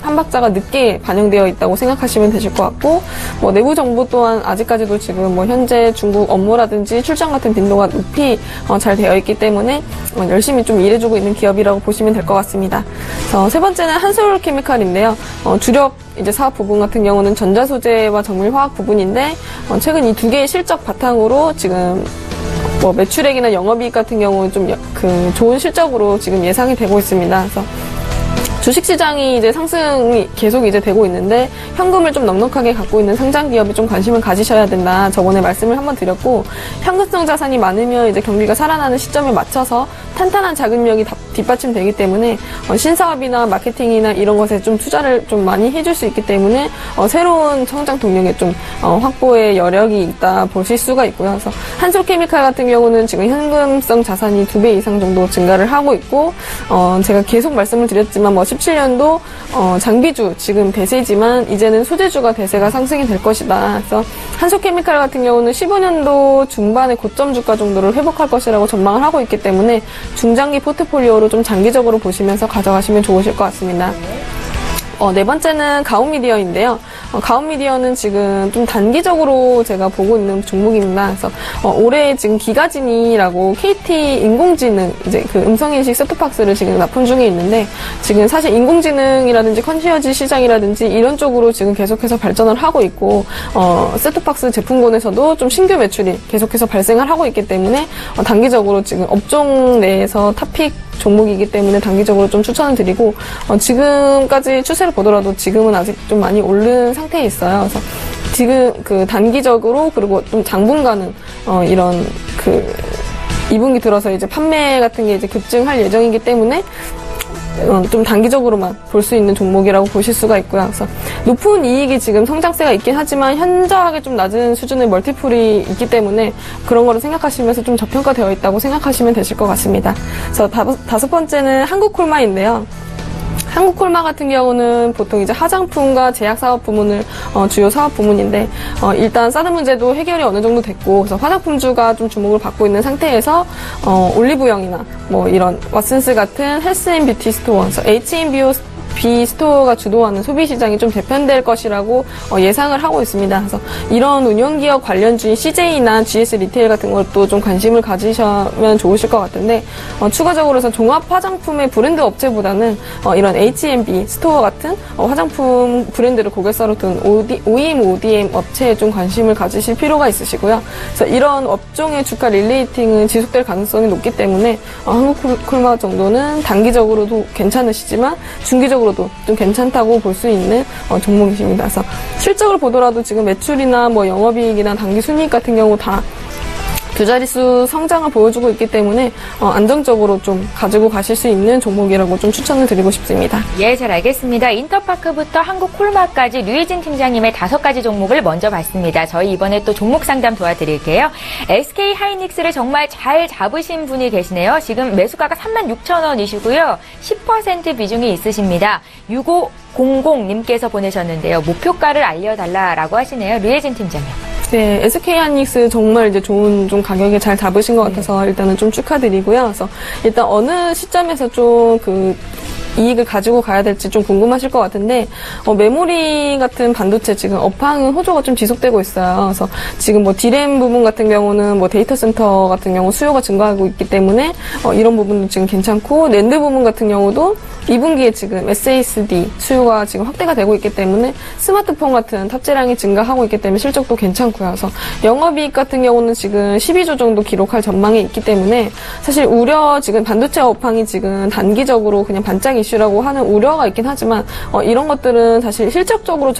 한 박자가 늦게 반영되어 있다고 생각하시면 되실 것 같고 뭐 내부 정보 또한 아직까지도 지금 뭐 현재 중국 업무라든지 출장 같은 빈도가 높이 잘 되어 있기 때문에 열심히 좀 일해주고 있는 기업이라고 보시면 될 것 같습니다. 그래서 세 번째는 한솔케미칼인데요. 주력 이제 사업 부분 같은 경우는 전자소재와 정밀화학 부분인데 최근 이 두 개의 실적 바탕으로 지금 뭐 매출액이나 영업이익 같은 경우는 좀 좋은 실적으로 지금 예상이 되고 있습니다. 그래서 주식시장이 이제 상승이 계속 이제 되고 있는데 현금을 좀 넉넉하게 갖고 있는 상장 기업이 좀 관심을 가지셔야 된다. 저번에 말씀을 한번 드렸고 현금성 자산이 많으면 이제 경기가 살아나는 시점에 맞춰서 탄탄한 자금력이 뒷받침되기 때문에 신사업이나 마케팅이나 이런 것에 좀 투자를 좀 많이 해줄 수 있기 때문에 새로운 성장 동력에 좀 확보의 여력이 있다 보실 수가 있고요. 그래서 한솔케미칼 같은 경우는 지금 현금성 자산이 2배 이상 정도 증가를 하고 있고 제가 계속 말씀을 드렸지만 17년도 장비주 지금 대세지만 이제는 소재주가 대세가 상승이 될 것이다. 그래서 한솔케미칼 같은 경우는 15년도 중반의 고점 주가 정도를 회복할 것이라고 전망을 하고 있기 때문에 중장기 포트폴리오로 좀 장기적으로 보시면서 가져가시면 좋으실 것 같습니다. 네 번째는 가온미디어인데요. 가온미디어는 지금 좀 단기적으로 제가 보고 있는 종목입니다. 그래서 올해 지금 기가진이라고 KT 인공지능 이제 그 음성인식 셋톱박스를 지금 납품 중에 있는데 지금 사실 인공지능이라든지 컨시어지 시장이라든지 이런 쪽으로 지금 계속해서 발전을 하고 있고 셋톱박스 제품군에서도 좀 신규 매출이 계속해서 발생을 하고 있기 때문에 단기적으로 지금 업종 내에서 탑픽 종목이기 때문에 단기적으로 좀 추천을 드리고 지금까지 추세를 보더라도 지금은 아직 좀 많이 오른 상태에 있어요. 그래서 지금 그 단기적으로 그리고 좀 당분간은 이런 그 2분기 들어서 이제 판매 같은 게 이제 급증할 예정이기 때문에 좀 단기적으로만 볼 수 있는 종목이라고 보실 수가 있고요. 그래서 높은 이익이 지금 성장세가 있긴 하지만 현저하게 좀 낮은 수준의 멀티플이 있기 때문에 그런 거를 생각하시면서 좀 저평가되어 있다고 생각하시면 되실 것 같습니다. 그래서 다섯 번째는 한국콜마인데요. 한국콜마 같은 경우는 보통 이제 화장품과 제약 사업 부문을 주요 사업 부문인데 일단 사드 문제도 해결이 어느 정도 됐고 그래서 화장품주가 좀 주목을 받고 있는 상태에서 올리브영이나 뭐 이런 왓슨스 같은 헬스앤뷰티 스토어, 그래서 H&B 스토어가 주도하는 소비 시장이 좀 재편될 것이라고 예상을 하고 있습니다. 그래서 이런 운영기업 관련주인 CJ나 GS 리테일 같은 것도 좀 관심을 가지시면 좋으실 것 같은데 추가적으로 해서 종합 화장품의 브랜드 업체보다는 이런 H&B 스토어 같은 화장품 브랜드를 고객사로 둔 OEM, ODM 업체에 좀 관심을 가지실 필요가 있으시고요. 그래서 이런 업종의 주가 릴레이팅은 지속될 가능성이 높기 때문에 한국콜마 정도는 단기적으로도 괜찮으시지만 중기적으로도 좀 괜찮다고 볼 수 있는 종목이십니다. 그래서 실적을 보더라도 지금 매출이나 뭐 영업이익이나 당기 순이익 같은 경우 다 두 자릿수 성장을 보여주고 있기 때문에 안정적으로 좀 가지고 가실 수 있는 종목이라고 좀 추천을 드리고 싶습니다. 예, 잘 알겠습니다. 인터파크부터 한국콜마까지 류혜진 팀장님의 5가지 종목을 먼저 봤습니다. 저희 이번에 또 종목 상담 도와드릴게요. SK하이닉스를 정말 잘 잡으신 분이 계시네요. 지금 매수가가 36,000원이시고요. 10% 비중이 있으십니다. 6500님께서 보내셨는데요. 목표가를 알려달라라고 하시네요. 류혜진 팀장님. 네, SK하이닉스 정말 이제 좋은 좀 가격에 잘 잡으신 것 같아서 일단은 좀 축하드리고요. 그래서 일단 어느 시점에서 좀 그 이익을 가지고 가야 될지 좀 궁금하실 것 같은데 메모리 같은 반도체 지금 업황은 호조가 좀 지속되고 있어요. 그래서 지금 뭐 D램 부분 같은 경우는 뭐 데이터 센터 같은 경우 수요가 증가하고 있기 때문에 이런 부분도 지금 괜찮고 낸드 부분 같은 경우도 2분기에 지금 SSD 수요가 지금 확대가 되고 있기 때문에 스마트폰 같은 탑재량이 증가하고 있기 때문에 실적도 괜찮고요. 그래서 영업이익 같은 경우는 지금 12조 정도 기록할 전망이 있기 때문에 사실 지금 반도체 업황이 지금 단기적으로 그냥 반짝 이슈라고 하는 우려가 있긴 하지만 이런 것들은 사실 실적적으로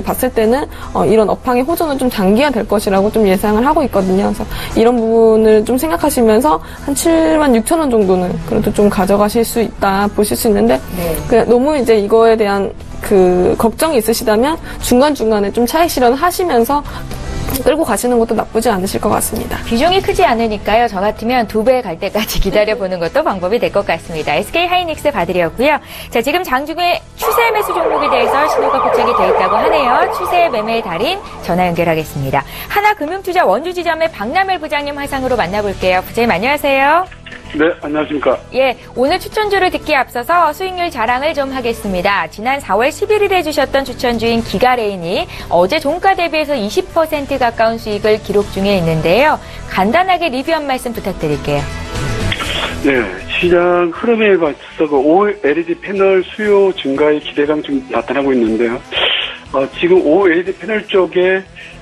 봤을 때는 이런 업황의 호전은 좀 장기화될 것이라고 좀 예상을 하고 있거든요. 그래서 이런 부분을 좀 생각하시면서 한 76,000원 정도는 그래도 좀 가져가실 수 있다 보실 수 있는데 네. 너무 이제 이거에 대한 그 걱정이 있으시다면 중간중간에 좀 차익 실현하시면서 끌고 가시는 것도 나쁘지 않으실 것 같습니다. 비중이 크지 않으니까요. 저 같으면 2배 갈 때까지 기다려보는 것도 방법이 될 것 같습니다. SK하이닉스 봐드렸고요. 자, 지금 장중에 추세 매수 종목에 대해서 신호가 포착이 돼 있다고 하네요. 추세 매매의 달인 전화 연결하겠습니다. 하나금융투자 원주지점의 박남일 부장님 화상으로 만나볼게요. 부장님 안녕하세요. 네, 안녕하십니까. 예, 오늘 추천주를 듣기에 앞서서 수익률 자랑을 좀 하겠습니다. 지난 4월 11일에 주셨던 추천주인 기가레인이 어제 종가 대비해서 20% 가까운 수익을 기록 중에 있는데요. 간단하게 리뷰 한 말씀 부탁드릴게요. 네, 시장 흐름에 맞춰서 그 OLED 패널 수요 증가의 기대감 좀 나타나고 있는데요. 지금 OLED 패널 쪽에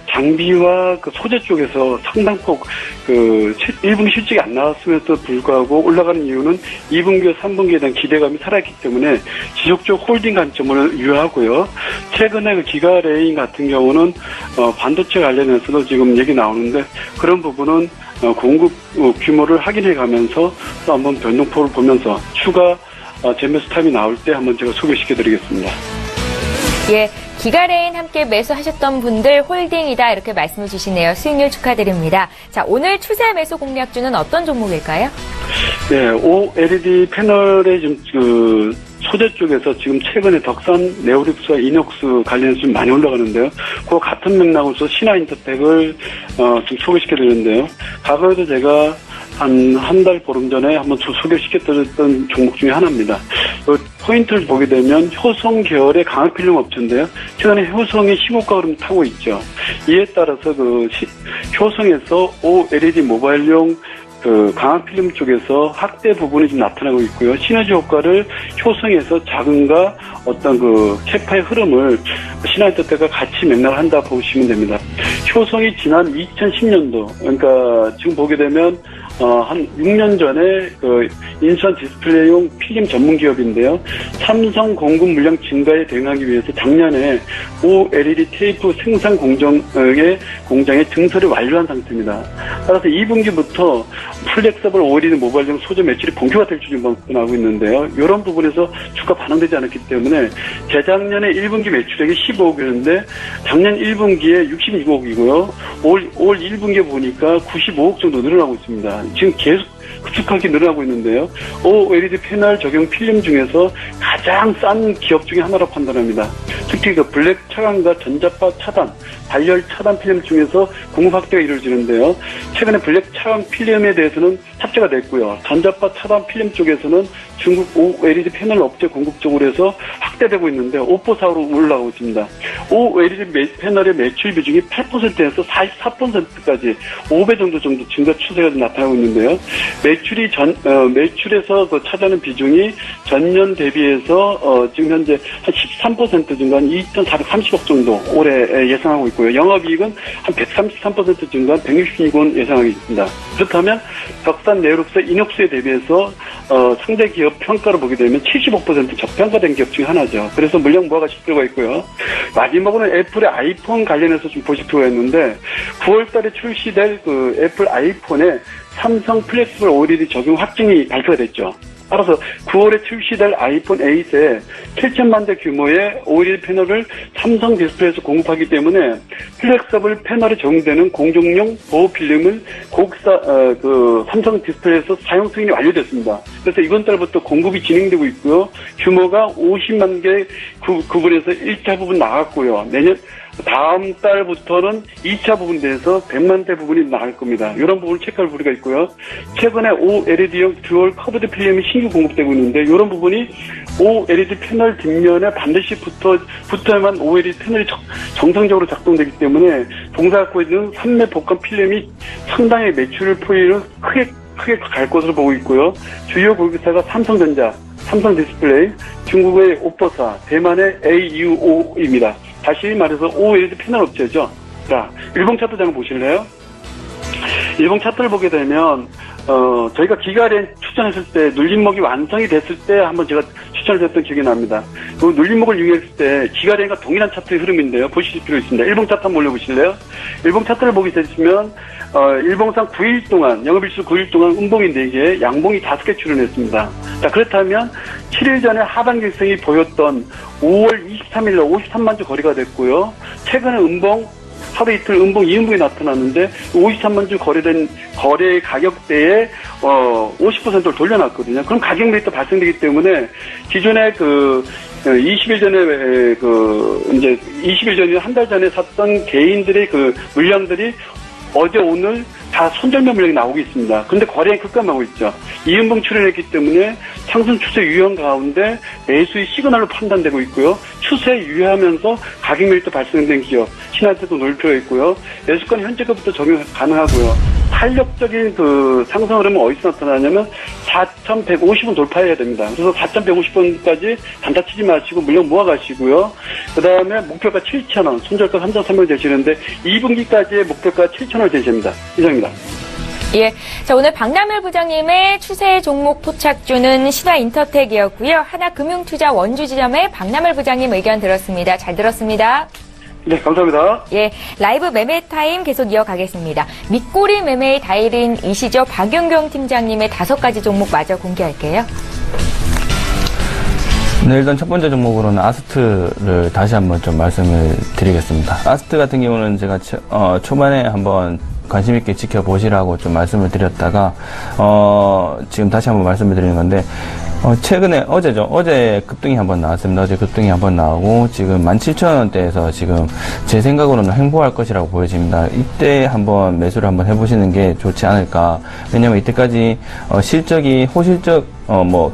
장비와 그 소재 쪽에서 상당폭 1분기 실적이 안 나왔음에도 불구하고 올라가는 이유는 2분기와 3분기에 대한 기대감이 살아있기 때문에 지속적 홀딩 관점을 유효하고요. 최근에 그 기가레인 같은 경우는 반도체 관련해서도 지금 얘기 나오는데 그런 부분은 공급 규모를 확인해 가면서 또 한번 변동폭을 보면서 추가 재매수 타임이 나올 때 한번 제가 소개시켜드리겠습니다. 예, 기가레인 함께 매수하셨던 분들 홀딩이다 이렇게 말씀을 주시네요. 수익률 축하드립니다. 자, 오늘 추세 매수 공략주는 어떤 종목일까요? 네, OLED 패널의 지금 소재 쪽에서 지금 최근에 덕산, 네오립스와 이녹스 관련해서 좀 많이 올라가는데요. 그 같은 맥락으로서 신화인터텍을 좀 소개시켜드리는데요. 과거에도 제가 한 달 보름 전에 한번 소개시켜드렸던 종목 중에 하나입니다. 포인트를 보게 되면 효성 계열의 강화필름 업체인데요. 최근에 효성이 시고가 흐름 타고 있죠. 이에 따라서 효성에서 OLED 모바일용 강화필름 쪽에서 확대 부분이 좀 나타나고 있고요. 시너지 효과를 효성에서 자금과 어떤 캐파의 흐름을 신화인터텍과 같이 맥락을 한다 보시면 됩니다. 효성이 지난 2010년도, 그러니까 지금 보게 되면 한 6년 전에 인수한 디스플레이용 필름 전문 기업인데요. 삼성 공급 물량 증가에 대응하기 위해서 작년에 OLED 테이프 생산 공장의 증설을 완료한 상태입니다. 따라서 2분기부터 플렉서블 OLED 모바일용 소재 매출이 본격화될 줄만 나오고 있는데요. 이런 부분에서 주가 반영되지 않았기 때문에 재작년에 1분기 매출액이 15억이었는데 작년 1분기에 62억이고요. 올 1분기에 보니까 95억 정도 늘어나고 있습니다. 지금 계속 급속하게 늘어나고 있는데요. OLED 패널 적용 필름 중에서 가장 싼 기업 중에 하나로 판단합니다. 특히 블랙 차단과 전자파 차단, 발열 차단 필름 중에서 공급 확대가 이루어지는데요. 최근에 블랙 차단 필름에 대해서는 탑재가 됐고요. 전자파 차단 필름 쪽에서는 중국 OLED 패널 업체 공급 쪽으로 해서 확대되고 있는데 5%로 올라가고 있습니다. OLED 패널의 매출 비중이 8%에서 44%까지 5배 정도 증가 추세가 나타나고 있는데요. 매출에서 차지하는 비중이 전년 대비해서 지금 현재 한 13% 증가한 2,430억 정도 올해 예상하고 있고요. 영업이익은 한 133% 증가한 166억 원 예상하고 있습니다. 그렇다면 덕산, 네오립스, 이녹스에 대비해서 상대 기업 평가를 보게 되면 75% 저평가된 기업 중에 하나죠. 그래서 물량 모아가실 필요가 있고요. 마지막으로는 애플의 아이폰 관련해서 좀 보실 필요가 있는데 9월달에 출시될 애플 아이폰에 삼성 플렉스블 OLED 적용 확정이 발표가 됐죠. 따라서 9월에 출시될 아이폰 8에 7천만 대 규모의 OLED 패널을 삼성 디스플레이에서 공급하기 때문에 플렉서블 패널에 적용되는 공정용 보호 필름을 삼성 디스플레이에서 사용 승인이 완료됐습니다. 그래서 이번 달부터 공급이 진행되고 있고요. 규모가 50만 개 구분에서 1차 부분 나갔고요. 다음 달부터는 2차 부분에 대해서 100만 대 부분이 나갈 겁니다. 이런 부분을 체크할 필요가 있고요. 최근에 OLED용 듀얼 커브드 필름이 신규 공급되고 있는데 이런 부분이 OLED 패널 뒷면에 반드시 붙어야만 OLED 패널이 정상적으로 작동되기 때문에 동사갖고 있는 3매 복합 필름이 상당히 매출 포인을 크게 갈 것으로 보고 있고요. 주요 고객사가 삼성전자, 삼성 디스플레이, 중국의 오퍼사, 대만의 AUO입니다. 다시 말해서 OLED 패널 업체죠. 자, 일봉 차트 한번 보실래요? 일봉 차트를 보게 되면 저희가 기가렌 추천했을 때 눌림목이 완성이 됐을 때 한번 제가 추천을 했던 기억이 납니다. 그 눌림목을 이용했을 때 기가렌과 동일한 차트의 흐름인데요. 보실 필요 있습니다. 일봉 차트 한번 올려보실래요? 일봉 차트를 보게 되시면 일봉상 9일 동안, 영업일수 9일 동안 음봉이 4개, 양봉이 5개 출현했습니다. 자, 그렇다면 7일 전에 하반 객성이 보였던 5월 23일날 53만 주 거래가 됐고요. 최근에 하루 이틀 음봉 2음봉이 나타났는데 53만 주 거래된 거래 가격대에 50%를 돌려놨거든요. 그럼 가격 메리트 발생되기 때문에 기존에 20일 전에 이제 20일 전에 한 달 전에 샀던 개인들의 물량들이 어제 오늘 다 손절매 물량이 나오고 있습니다. 그런데 거래량이 급감하고 있죠. 이음봉 출현했기 때문에 상승 추세 유효한 가운데 매수의 시그널로 판단되고 있고요. 추세 유효하면서 가격 메리트 발생된 기업 신한테도 놓을 필요가 있고요. 매수권 현재가부터 적용 가능하고요. 탄력적인 상승 흐름은 어디서 나타나냐면 4,150원 돌파해야 됩니다. 그래서 4,150원까지 단타 치지 마시고 물량 모아가시고요. 그 다음에 목표가 7,000원, 손절가 3,300원 되시는데 2분기까지의 목표가 7,000원을 되십니다. 이상입니다. 예. 자, 오늘 박남열 부장님의 추세 종목 포착주는 신화인터텍이었고요. 하나금융투자 원주지점의 박남열 부장님 의견 들었습니다. 잘 들었습니다. 네, 감사합니다. 예, 라이브 매매 타임 계속 이어가겠습니다. 밑꼬리 매매의 달인이시죠. 박윤경 팀장님의 5가지 종목 마저 공개할게요. 네, 일단 첫 번째 종목으로는 아스트를 다시 한번 좀 말씀을 드리겠습니다. 아스트 같은 경우는 제가 초반에 한번 관심 있게 지켜보시라고 좀 말씀을 드렸다가 지금 다시 한번 말씀을 드리는 건데 최근에 어제 급등이 한번 나왔습니다. 어제 급등이 한번 나오고 지금 17,000원대에서 지금 제 생각으로는 횡보할 것이라고 보여집니다. 이때 한번 매수를 한번 해보시는 게 좋지 않을까. 왜냐면 이때까지 실적이 호실적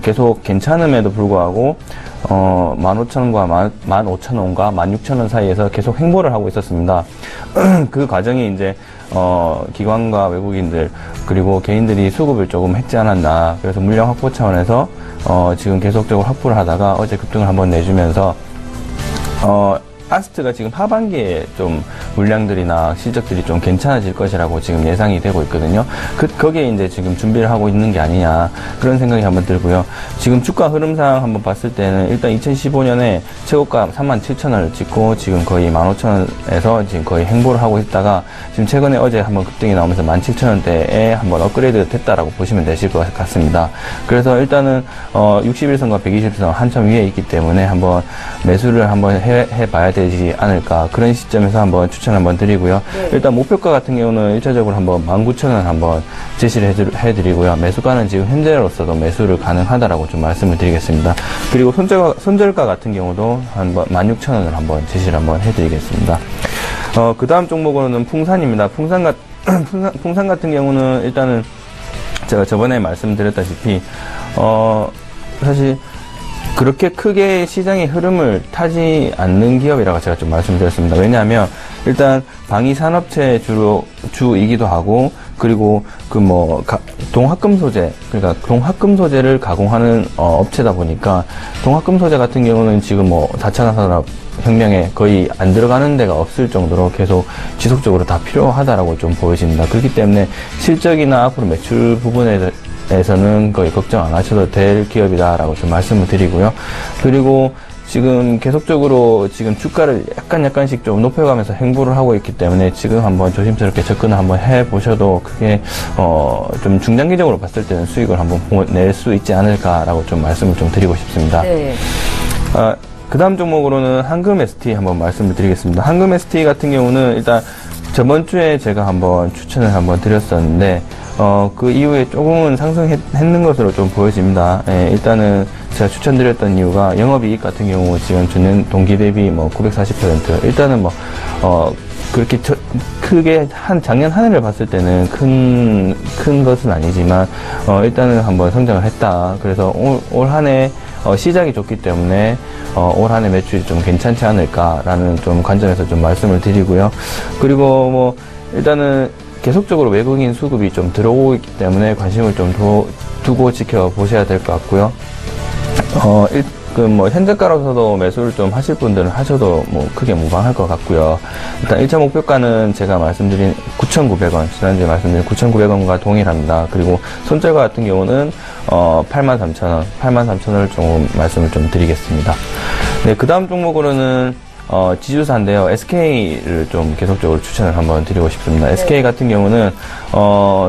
계속 괜찮음에도 불구하고 15,000원과 15,000원과 16,000원 사이에서 계속 횡보를 하고 있었습니다. 그 과정이 이제 기관과 외국인들 그리고 개인들이 수급을 조금 했지 않았나. 그래서 물량 확보 차원에서 지금 계속적으로 확보를 하다가 어제 급등을 한번 내주면서 아스트가 지금 하반기에 좀 물량들이나 실적들이 좀 괜찮아질 것이라고 지금 예상이 되고 있거든요. 거기에 이제 지금 준비를 하고 있는 게 아니냐 그런 생각이 한번 들고요. 지금 주가 흐름상 한번 봤을 때는 일단 2015년에 최고가 37,000원을 찍고 지금 거의 15,000원에서 지금 거의 횡보를 하고 있다가 지금 최근에 어제 한번 급등이 나오면서 17,000원대에 한번 업그레이드 됐다라고 보시면 되실 것 같습니다. 그래서 일단은 61선과 120선 한참 위에 있기 때문에 한번 매수를 한번 해봐야 되지 않을까 그런 시점에서 한번 추천 한번 드리고요. 네. 일단 목표가 같은 경우는 1차적으로 한번 19,000원 한번 제시를 해드리고요. 매수가는 지금 현재로서도 매수를 가능하다라고 좀 말씀을 드리겠습니다. 그리고 손절가 같은 경우도 한 16,000원을 한번 제시를 한번 해드리겠습니다. 그 다음 종목으로는 풍산입니다. 풍산 같은 경우는 일단은 제가 저번에 말씀드렸다시피 사실 그렇게 크게 시장의 흐름을 타지 않는 기업이라고 제가 좀 말씀드렸습니다. 왜냐하면 일단 방위산업체 주이기도 하고 그리고 동합금 소재 그러니까 동합금 소재를 가공하는 업체다 보니까 동합금 소재 같은 경우는 지금 4차 산업 혁명에 거의 안 들어가는 데가 없을 정도로 계속 지속적으로 다 필요하다라고 좀 보여집니다. 그렇기 때문에 실적이나 앞으로 매출 부분에서는 거의 걱정 안 하셔도 될 기업이다라고 좀 말씀을 드리고요. 그리고 지금 계속적으로 지금 주가를 약간씩 좀 높여가면서 횡보를 하고 있기 때문에 지금 한번 조심스럽게 접근을 한번 해보셔도 그게 좀 중장기적으로 봤을 때는 수익을 한번 낼 수 있지 않을까라고 좀 말씀을 좀 드리고 싶습니다. 네. 그 다음 종목으로는 한금 ST 한번 말씀을 드리겠습니다. 한금 ST 같은 경우는 일단 저번 주에 제가 한번 추천을 한번 드렸었는데 그 이후에 조금은 상승했는 것으로 좀 보여집니다. 예, 일단은 제가 추천드렸던 이유가 영업이익 같은 경우 지금 전년 동기 대비 940% 일단은 그렇게 크게 작년 한 해를 봤을 때는 큰 것은 아니지만 일단은 한번 성장을 했다. 그래서 올 한 해 시작이 좋기 때문에 올 한 해 매출이 좀 괜찮지 않을까라는 좀 관점에서 좀 말씀을 드리고요. 그리고 일단은 계속적으로 외국인 수급이 좀 들어오고 있기 때문에 관심을 좀 두고 지켜보셔야 될 것 같고요. 현재가로서도 매수를 좀 하실 분들은 하셔도 크게 무방할 것 같고요. 일단 1차 목표가는 제가 말씀드린 9,900원, 지난주에 말씀드린 9,900원과 동일합니다. 그리고 손절가 같은 경우는 83,000원을 좀 말씀을 좀 드리겠습니다. 네, 그 다음 종목으로는 지주사인데요. SK를 좀 계속적으로 추천을 한번 드리고 싶습니다. 네. SK 같은 경우는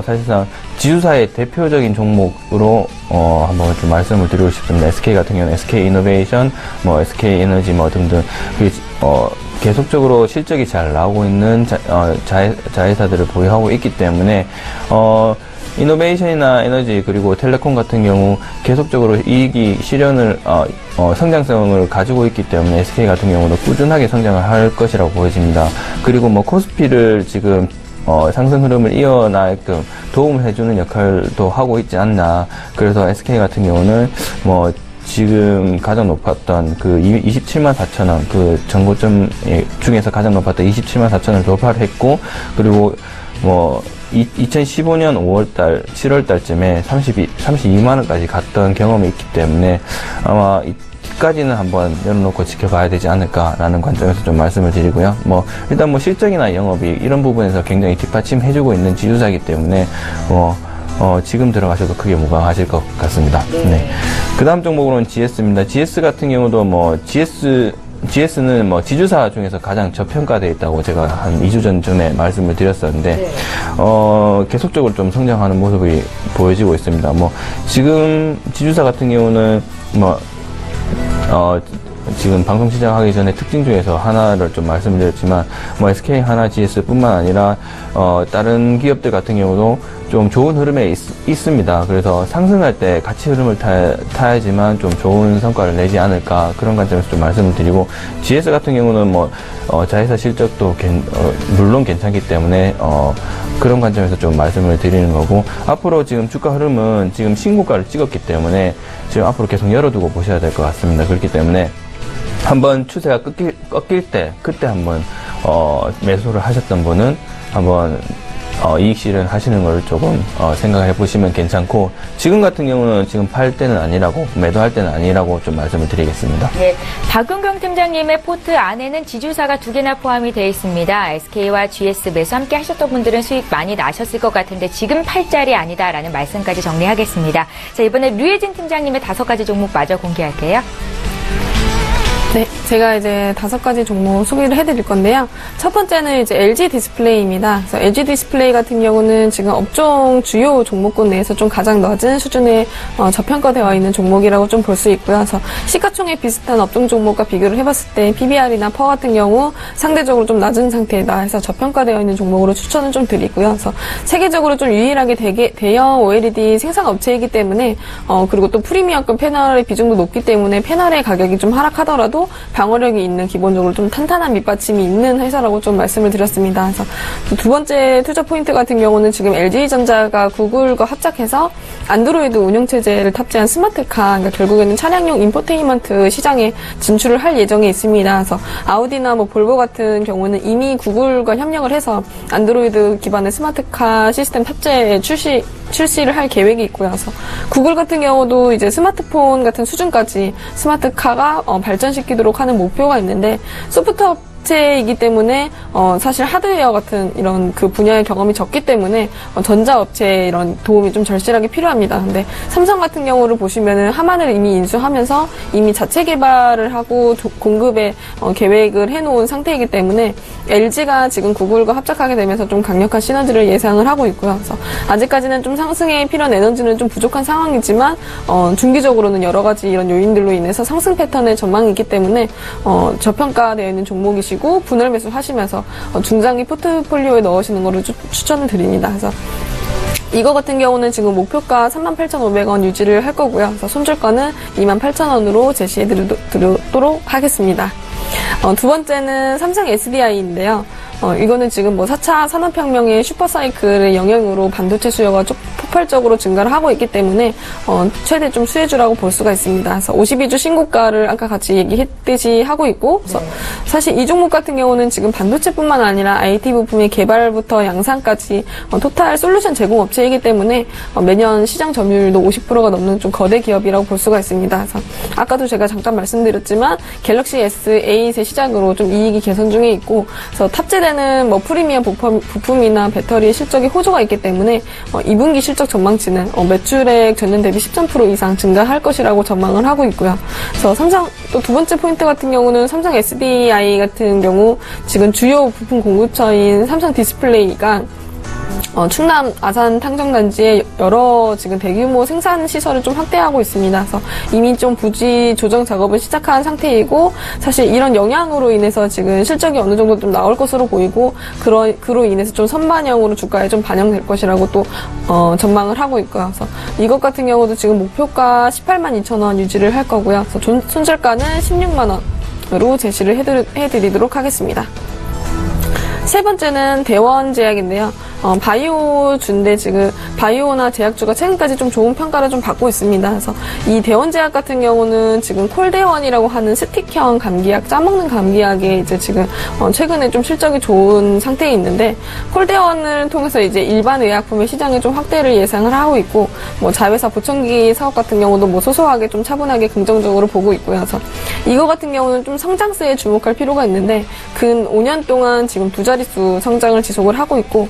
사실상 지주사의 대표적인 종목으로 한번 좀 말씀을 드리고 싶습니다. SK 같은 경우는 SK 이노베이션, SK 에너지 등등 계속적으로 실적이 잘 나오고 있는 자회사들을 보유하고 있기 때문에 이노베이션이나 에너지 그리고 텔레콤 같은 경우 계속적으로 이익이 실현을 성장성을 가지고 있기 때문에 SK 같은 경우도 꾸준하게 성장을 할 것이라고 보여집니다. 그리고 코스피를 지금 상승 흐름을 이어나게끔 도움을 해주는 역할도 하고 있지 않나. 그래서 SK 같은 경우는 지금 가장 높았던 그 274,000원 그 정고점 중에서 가장 높았던 274,000원을 돌파를 했고, 그리고 2015년 5월달, 7월달쯤에 32만원까지 갔던 경험이 있기 때문에 아마 이까지는 한번 내려놓고 지켜봐야 되지 않을까라는 관점에서 좀 말씀을 드리고요. 일단 실적이나 영업이 이런 부분에서 굉장히 뒷받침해주고 있는 지주사이기 때문에 지금 들어가셔도 크게 무방하실 것 같습니다. 네. 그 다음 종목으로는 GS입니다. GS 같은 경우도 GS는 지주사 중에서 가장 저평가되어 있다고 제가 한 2주 전쯤에 말씀을 드렸었는데, 계속적으로 좀 성장하는 모습이 보여지고 있습니다. 지금 지주사 같은 경우는 지금 방송 시작하기 전에 특징 중에서 하나를 좀 말씀드렸지만, 뭐 SK 하나 GS뿐만 아니라 다른 기업들 같은 경우도 좀 좋은 흐름에 있습니다. 그래서 상승할 때 같이 흐름을 타야지만 좀 좋은 성과를 내지 않을까, 그런 관점에서 좀 말씀을 드리고, GS 같은 경우는 뭐 자회사 실적도 물론 괜찮기 때문에 그런 관점에서 좀 말씀을 드리는 거고, 앞으로 지금 주가 흐름은 지금 신고가를 찍었기 때문에 지금 앞으로 계속 열어두고 보셔야 될 것 같습니다. 그렇기 때문에 한번 추세가 꺾일 때, 그때 한번 매수를 하셨던 분은 한번 이익 실현 하시는 걸 조금 생각해 보시면 괜찮고, 지금 같은 경우는 지금 팔 때는 아니라고, 매도할 때는 아니라고 좀 말씀을 드리겠습니다. 네, 박은경 팀장님의 포트 안에는 지주사가 2개나 포함이 되어 있습니다. SK와 GS 매수 함께 하셨던 분들은 수익 많이 나셨을 것 같은데 지금 팔 자리 아니다라는 말씀까지 정리하겠습니다. 자, 이번에 류혜진 팀장님의 5가지 종목 마저 공개할게요. 네, 제가 이제 5가지 종목 소개를 해드릴 건데요. 첫 번째는 이제 LG 디스플레이입니다. 그래서 LG 디스플레이 같은 경우는 지금 업종 주요 종목군 내에서 좀 가장 낮은 수준의 저평가되어 있는 종목이라고 좀 볼 수 있고요. 그래서 시가총액 비슷한 업종 종목과 비교를 해봤을 때 PBR이나 퍼 같은 경우 상대적으로 좀 낮은 상태다 해서 저평가되어 있는 종목으로 추천을 좀 드리고요. 그래서 세계적으로 좀 유일하게 대형 OLED 생산 업체이기 때문에 그리고 또 프리미엄급 패널의 비중도 높기 때문에 패널의 가격이 좀 하락하더라도 방어력이 있는, 기본적으로 좀 탄탄한 밑받침이 있는 회사라고 좀 말씀을 드렸습니다. 그래서 두 번째 투자 포인트 같은 경우는 지금 LG전자가 구글과 합작해서 안드로이드 운영체제를 탑재한 스마트카, 그러니까 결국에는 차량용 인포테인먼트 시장에 진출을 할 예정에 있습니다. 그래서 아우디나 뭐 볼보 같은 경우는 이미 구글과 협력을 해서 안드로이드 기반의 스마트카 시스템 탑재 출시를 할 계획이 있고요. 그래서 구글 같은 경우도 이제 스마트폰 같은 수준까지 스마트카가 발전시키도록 하는 목표가 있는데, 소프트업체이기 때문에 사실 하드웨어 같은 이런 그 분야의 경험이 적기 때문에 전자업체의 이런 도움이 좀 절실하게 필요합니다. 근데 삼성 같은 경우를 보시면은 하만을 이미 인수하면서 이미 자체 개발을 하고 공급에 계획을 해놓은 상태이기 때문에 LG가 지금 구글과 합작하게 되면서 좀 강력한 시너지를 예상을 하고 있고요. 그래서 아직까지는 좀 상승에 필요한 에너지는 좀 부족한 상황이지만 중기적으로는 여러 가지 이런 요인들로 인해서 상승 패턴의 전망이 있기 때문에 저평가되어 있는 종목이시고 분할 매수하시면서 중장기 포트폴리오에 넣으시는 거를 추천을 드립니다. 그래서 이거 같은 경우는 지금 목표가 38,500원 유지를 할 거고요. 그래서 손절가는 28,000원으로 제시해 드리도록 하겠습니다. 두 번째는 삼성 SDI인데요. 이거는 지금 뭐 4차 산업혁명의 슈퍼사이클의 영향으로 반도체 수요가 좀 폭발적으로 증가를 하고 있기 때문에 최대 좀 수혜주라고 볼 수가 있습니다. 그래서 52주 신고가를 아까 같이 얘기했듯이 하고 있고, 그래서 사실 이 종목 같은 경우는 지금 반도체뿐만 아니라 IT 부품의 개발부터 양산까지 토탈 솔루션 제공 업체이기 때문에 매년 시장 점유율도 50%가 넘는 좀 거대 기업이라고 볼 수가 있습니다. 그래서 아까도 제가 잠깐 말씀드렸지만 갤럭시 S8의 시작으로 좀 이익이 개선 중에 있고, 그래서 탑재되는 뭐 프리미엄 부품이나 배터리 실적이 호조가 있기 때문에 2분기 실적 전망치는 매출액 전년 대비 13% 이상 증가할 것이라고 전망을 하고 있고요. 그래서 삼성 또 두 번째 포인트 같은 경우는 삼성 SDI 같은 경우 지금 주요 부품 공급처인 삼성 디스플레이가 충남 아산 탕정단지에 여러 지금 대규모 생산 시설을 좀 확대하고 있습니다. 그래서 이미 좀 부지 조정 작업을 시작한 상태이고, 사실 이런 영향으로 인해서 지금 실적이 어느 정도 좀 나올 것으로 보이고, 그로 인해서 좀 선반영으로 주가에 좀 반영될 것이라고 또 전망을 하고 있고요. 그래서 이것 같은 경우도 지금 목표가 182,000원 유지를 할 거고요. 그래서 손절가는 16만 원으로 제시를 해드리도록 하겠습니다. 세 번째는 대원제약인데요. 바이오주인데 지금 바이오나 제약주가 최근까지 좀 좋은 평가를 좀 받고 있습니다. 그래서 이 대원제약 같은 경우는 지금 콜대원이라고 하는 스틱형 감기약, 짜먹는 감기약에 이제 지금 최근에 좀 실적이 좋은 상태에 있는데, 콜대원을 통해서 이제 일반 의약품의 시장에 좀 확대를 예상을 하고 있고, 뭐 자회사 보청기 사업 같은 경우도 뭐 소소하게 좀 차분하게 긍정적으로 보고 있고요. 그래서 이거 같은 경우는 좀 성장세에 주목할 필요가 있는데 근 5년 동안 지금 두 자릿수 성장을 지속을 하고 있고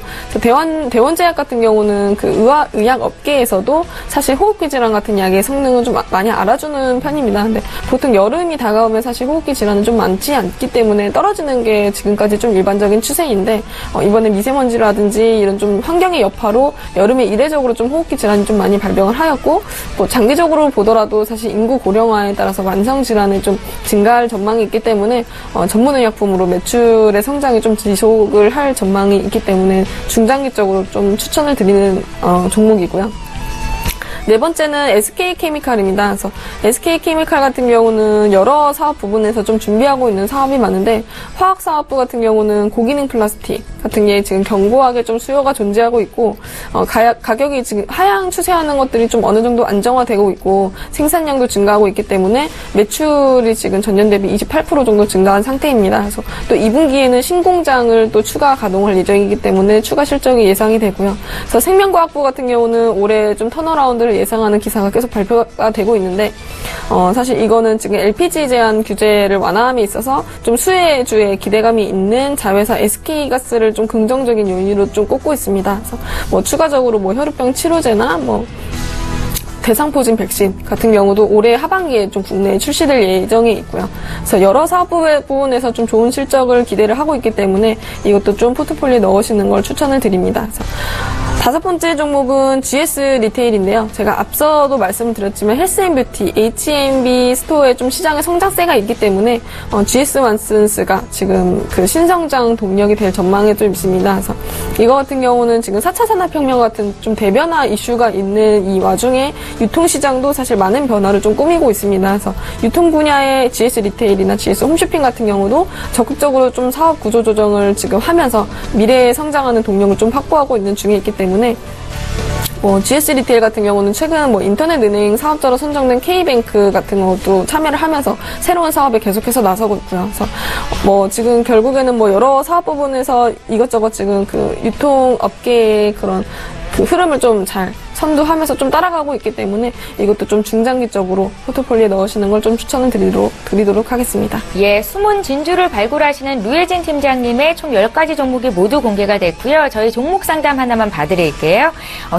대원제약 같은 경우는 그 의약 업계에서도 사실 호흡기 질환 같은 약의 성능은 좀 많이 알아주는 편입니다. 근데 보통 여름이 다가오면 사실 호흡기 질환은 좀 많지 않기 때문에 떨어지는 게 지금까지 좀 일반적인 추세인데 이번에 미세먼지라든지 이런 좀 환경의 여파로 여름에 이례적으로 좀 호흡기 질환이 좀 많이 발병을 하였고 뭐 장기적으로 보더라도 사실 인구 고령화에 따라서 만성 질환이 좀 증가할 전망이 있기 때문에 전문의약품으로 매출의 성장이 좀 지속을 할 전망이 있기 때문에 중장기적으로 좀 추천을 드리는 종목이고요. 네 번째는 SK케미칼입니다. 그래서 SK케미칼 같은 경우는 여러 사업 부분에서 좀 준비하고 있는 사업이 많은데 화학사업부 같은 경우는 고기능 플라스틱 같은 게 지금 견고하게 좀 수요가 존재하고 있고 가격이 지금 하향 추세하는 것들이 좀 어느 정도 안정화되고 있고 생산량도 증가하고 있기 때문에 매출이 지금 전년 대비 28% 정도 증가한 상태입니다. 그래서 또 2분기에는 신공장을 또 추가 가동할 예정이기 때문에 추가 실적이 예상이 되고요. 그래서 생명과학부 같은 경우는 올해 좀 턴어라운드를 예상하는 기사가 계속 발표가 되고 있는데 사실 이거는 지금 LPG 제한 규제를 완화함에 있어서 좀 수혜주에 기대감이 있는 자회사 SK가스를 좀 긍정적인 요인으로 좀 꼽고 있습니다. 그래서 뭐 추가적으로 뭐 혈우병 치료제나 뭐 대상포진 백신 같은 경우도 올해 하반기에 좀 국내에 출시될 예정이 있고요. 그래서 여러 사업 부분에서 좀 좋은 실적을 기대를 하고 있기 때문에 이것도 좀 포트폴리오에 넣으시는 걸 추천을 드립니다. 그래서 다섯 번째 종목은 GS 리테일인데요. 제가 앞서도 말씀드렸지만 헬스앤뷰티, H&B 스토어에 좀 시장의 성장세가 있기 때문에 GS 완슨스가 지금 그 신성장 동력이 될 전망에 좀 있습니다. 그래서 이거 같은 경우는 지금 4차 산업혁명 같은 좀 대변화 이슈가 있는 이 와중에 유통시장도 사실 많은 변화를 좀 꾸미고 있습니다. 그래서 유통 분야의 GS 리테일이나 GS 홈쇼핑 같은 경우도 적극적으로 좀 사업 구조 조정을 지금 하면서 미래에 성장하는 동력을 좀 확보하고 있는 중에 있기 때문에 GS 리테일 같은 경우는 최근 인터넷 은행 사업자로 선정된 K뱅크 같은 것도 참여를 하면서 새로운 사업에 계속해서 나서고 있고요. 그래서 지금 결국에는 여러 사업 부분에서 이것저것 지금 그 유통업계의 그런 그 흐름을 좀 잘 선두하면서 좀 따라가고 있기 때문에 이것도 좀 중장기적으로 포트폴리오에 넣으시는 걸 좀 추천을 드리도록 하겠습니다. 예, 숨은 진주를 발굴하시는 류혜진 팀장님의 총 10가지 종목이 모두 공개가 됐고요. 저희 종목 상담 하나만 봐드릴게요.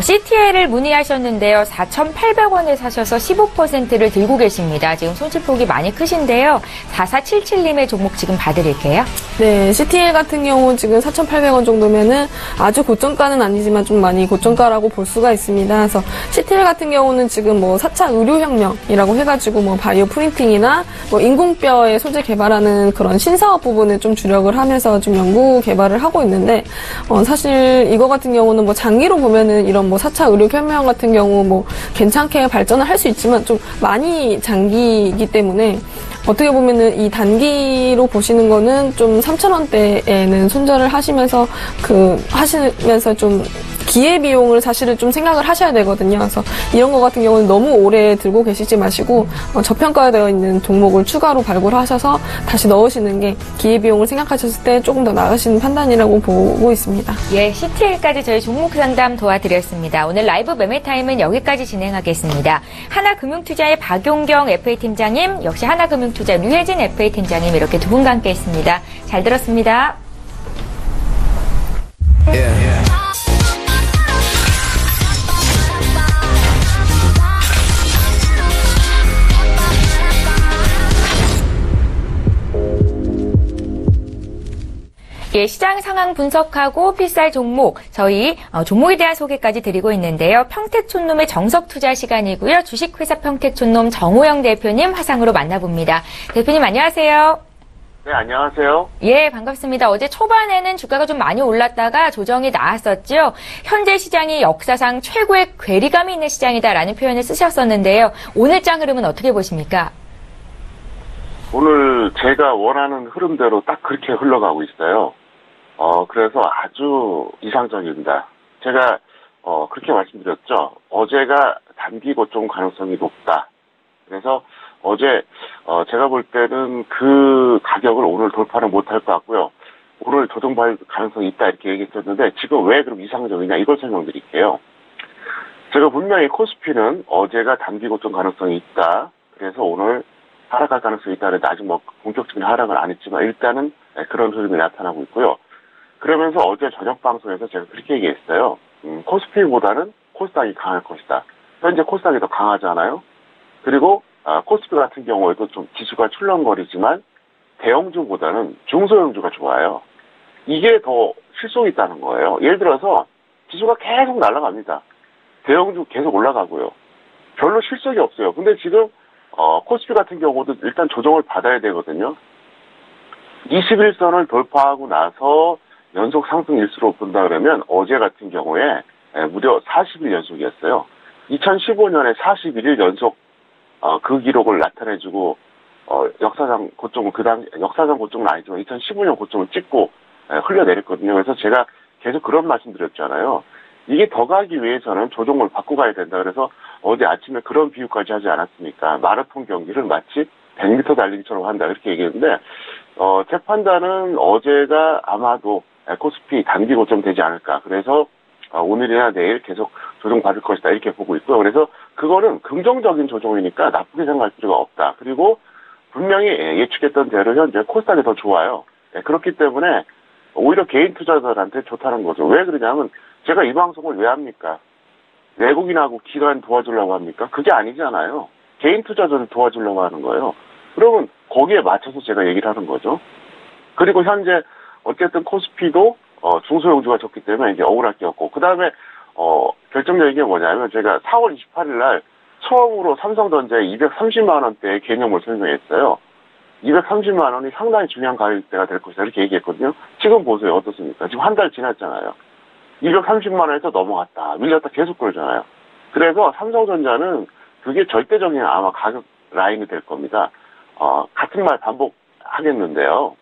CTL을 문의하셨는데요. 4,800원에 사셔서 15%를 들고 계십니다. 지금 손실폭이 많이 크신데요. 4477님의 종목 지금 봐드릴게요. 네, CTL 같은 경우 지금 4,800원 정도면은 아주 고점가는 아니지만 좀 많이 고점가라고 볼 수가 있습니다. 그래서 CTL 같은 경우는 지금 4차 의료혁명이라고 해가지고 바이오 프린팅이나 인공뼈의 소재 개발하는 그런 신사업 부분에 좀 주력을 하면서 좀 연구 개발을 하고 있는데, 사실 이거 같은 경우는 장기로 보면은 이런 4차 의료혁명 같은 경우 괜찮게 발전을 할 수 있지만 좀 많이 장기이기 때문에 어떻게 보면은 이 단기로 보시는 거는 좀 3,000원대에는 손절을 하시면서 좀 기회비용을 사실은 좀 생각을 하셔야 되거든요. 그래서 이런 거 같은 경우는 너무 오래 들고 계시지 마시고 저평가되어 있는 종목을 추가로 발굴하셔서 다시 넣으시는 게 기회비용을 생각하셨을 때 조금 더 나으신 판단이라고 보고 있습니다. 예, CTL까지 저희 종목 상담 도와드렸습니다. 오늘 라이브 매매타임은 여기까지 진행하겠습니다. 하나금융투자의 박용경 FA팀장님, 역시 하나금융투자 류혜진 FA팀장님 이렇게 두 분과 함께했습니다. 잘 들었습니다. 예, 시장 상황 분석하고 필살 종목, 저희 종목에 대한 소개까지 드리고 있는데요. 평택촌놈의 정석 투자 시간이고요. 주식회사 평택촌놈 정호영 대표님 화상으로 만나봅니다. 대표님 안녕하세요. 네, 안녕하세요. 예, 반갑습니다. 어제 초반에는 주가가 좀 많이 올랐다가 조정이 나왔었죠. 현재 시장이 역사상 최고의 괴리감이 있는 시장이다라는 표현을 쓰셨었는데요. 오늘 장 흐름은 어떻게 보십니까? 오늘 제가 원하는 흐름대로 딱 그렇게 흘러가고 있어요. 그래서 아주 이상적입니다. 제가 그렇게 말씀드렸죠. 어제가 단기 고점 가능성이 높다. 그래서 어제 제가 볼 때는 그 가격을 오늘 돌파는 못할 것 같고요. 오늘 조정받을 가능성이 있다 이렇게 얘기했었는데 지금 왜 그렇게 이상적이냐 이걸 설명드릴게요. 제가 분명히 코스피는 어제가 단기 고점 가능성이 있다. 그래서 오늘 하락할 가능성이 있다는데 아직 뭐 본격적인 하락은 안 했지만 일단은 그런 흐름이 나타나고 있고요. 그러면서 어제 저녁 방송에서 제가 그렇게 얘기했어요. 코스피보다는 코스닥이 강할 것이다. 현재 코스닥이 더 강하잖아요. 그리고 코스피 같은 경우에도 좀 지수가 출렁거리지만 대형주보다는 중소형주가 좋아요. 이게 더 실속이 있다는 거예요. 예를 들어서 지수가 계속 날아갑니다. 대형주 계속 올라가고요. 별로 실속이 없어요. 근데 지금 코스피 같은 경우도 일단 조정을 받아야 되거든요. 21선을 돌파하고 나서 연속 상승 일수로 본다 그러면 어제 같은 경우에 무려 40일 연속이었어요. 2015년에 41일 연속 그 기록을 나타내주고 역사상 고점은 역사상 고점은 아니지만 2015년 고점을 찍고 흘려내렸거든요. 그래서 제가 계속 그런 말씀 드렸잖아요. 이게 더 가기 위해서는 조종을 바꾸고 가야 된다. 그래서 어제 아침에 그런 비유까지 하지 않았습니까? 마라톤 경기를 마치 100m 달리기처럼 한다. 이렇게 얘기했는데 제 판단은 어제가 아마도 코스피 단기 고점 되지 않을까. 그래서 오늘이나 내일 계속 조정받을 것이다. 이렇게 보고 있고요. 그래서 그거는 긍정적인 조정이니까 나쁘게 생각할 필요가 없다. 그리고 분명히 예측했던 대로 현재 코스닥이 더 좋아요. 그렇기 때문에 오히려 개인 투자자들한테 좋다는 거죠. 왜 그러냐면 제가 이 방송을 왜 합니까? 외국인하고 기관 도와주려고 합니까? 그게 아니잖아요. 개인 투자자들 도와주려고 하는 거예요. 그러면 거기에 맞춰서 제가 얘기를 하는 거죠. 그리고 현재 어쨌든 코스피도 중소형주가 좋기 때문에 이제 억울할 게 없고, 그 다음에 결정적인 게 뭐냐면 제가 4월 28일 날 처음으로 삼성전자의 230만 원대의 개념을 설명했어요. 230만 원이 상당히 중요한 가격대가 될 것이다 이렇게 얘기했거든요. 지금 보세요. 어떻습니까? 지금 한 달 지났잖아요. 230만 원에서 넘어갔다. 밀렸다 계속 그러잖아요. 그래서 삼성전자는 그게 절대적인 아마 가격 라인이 될 겁니다. 같은 말 반복하겠는데요.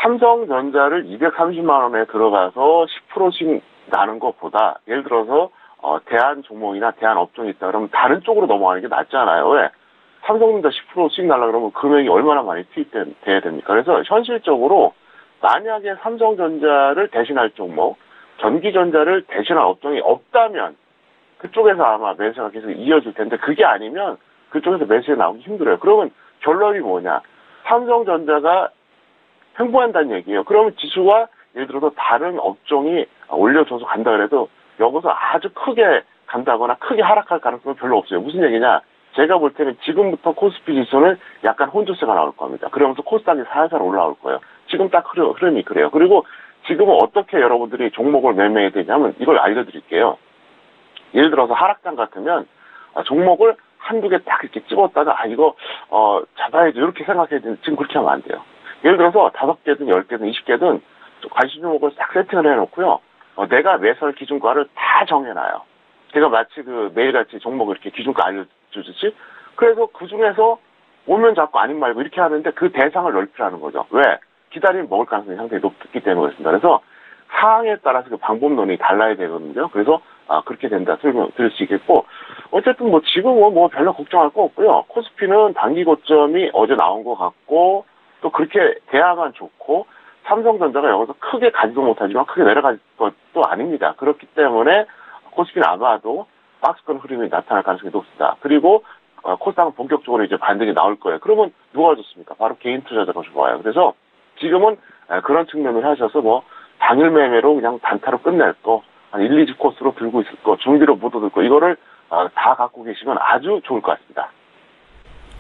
삼성전자를 230만 원에 들어가서 10%씩 나는 것보다 예를 들어서 대한 종목이나 대한 업종이 있다 그러면 다른 쪽으로 넘어가는 게 낫잖아요. 왜? 삼성전자 10%씩 날라 그러면 금액이 얼마나 많이 투입돼야 됩니까? 그래서 현실적으로 만약에 삼성전자를 대신할 종목, 전기전자를 대신할 업종이 없다면 그쪽에서 아마 매수가 계속 이어질 텐데 그게 아니면 그쪽에서 매수가 나오기 힘들어요. 그러면 결론이 뭐냐? 삼성전자가 횡보한다는 얘기예요. 그러면 지수가 예를 들어서 다른 업종이 올려줘서 간다 그래도 여기서 아주 크게 간다거나 크게 하락할 가능성은 별로 없어요. 무슨 얘기냐? 제가 볼 때는 지금부터 코스피 지수는 약간 혼조세가 나올 겁니다. 그러면서 코스닥이 살살 올라올 거예요. 지금 딱 흐름이 그래요. 그리고 지금은 어떻게 여러분들이 종목을 매매해야 되냐면 이걸 알려드릴게요. 예를 들어서 하락장 같으면 종목을 한두 개 딱 이렇게 집었다가 이거 잡아야지 이렇게 생각해야 되는데 지금 그렇게 하면 안 돼요. 예를 들어서 5개든 10개든 20개든 관심 종목을 싹 세팅을 해놓고요. 내가 매수할 기준가를 다 정해놔요. 제가 마치 그 매일같이 종목을 이렇게 기준가 알려주듯이. 그래서 그 중에서 오면 잡고 아닌 말고 이렇게 하는데 그 대상을 넓히라는 거죠. 왜? 기다리면 먹을 가능성이 상당히 높기 때문에 그렇습니다. 그래서 상황에 따라서 그 방법론이 달라야 되거든요. 그래서 그렇게 된다 설명 드릴 수 있겠고, 어쨌든 뭐 지금은 뭐 별로 걱정할 거 없고요. 코스피는 단기 고점이 어제 나온 것 같고 또 그렇게 돼야만 좋고, 삼성전자가 여기서 크게 가지도 못하지만 크게 내려갈 것도 아닙니다. 그렇기 때문에 코스피는 아마도 박스권 흐름이 나타날 가능성이 높습니다. 그리고 코스닥은 본격적으로 이제 반등이 나올 거예요. 그러면 누가 좋습니까? 바로 개인 투자자가 좋아요. 그래서 지금은 그런 측면을 하셔서 뭐 당일 매매로 그냥 단타로 끝낼 거, 한 1, 2주 코스로 들고 있을 거, 중비로 못 얻을 거, 이거를 다 갖고 계시면 아주 좋을 것 같습니다.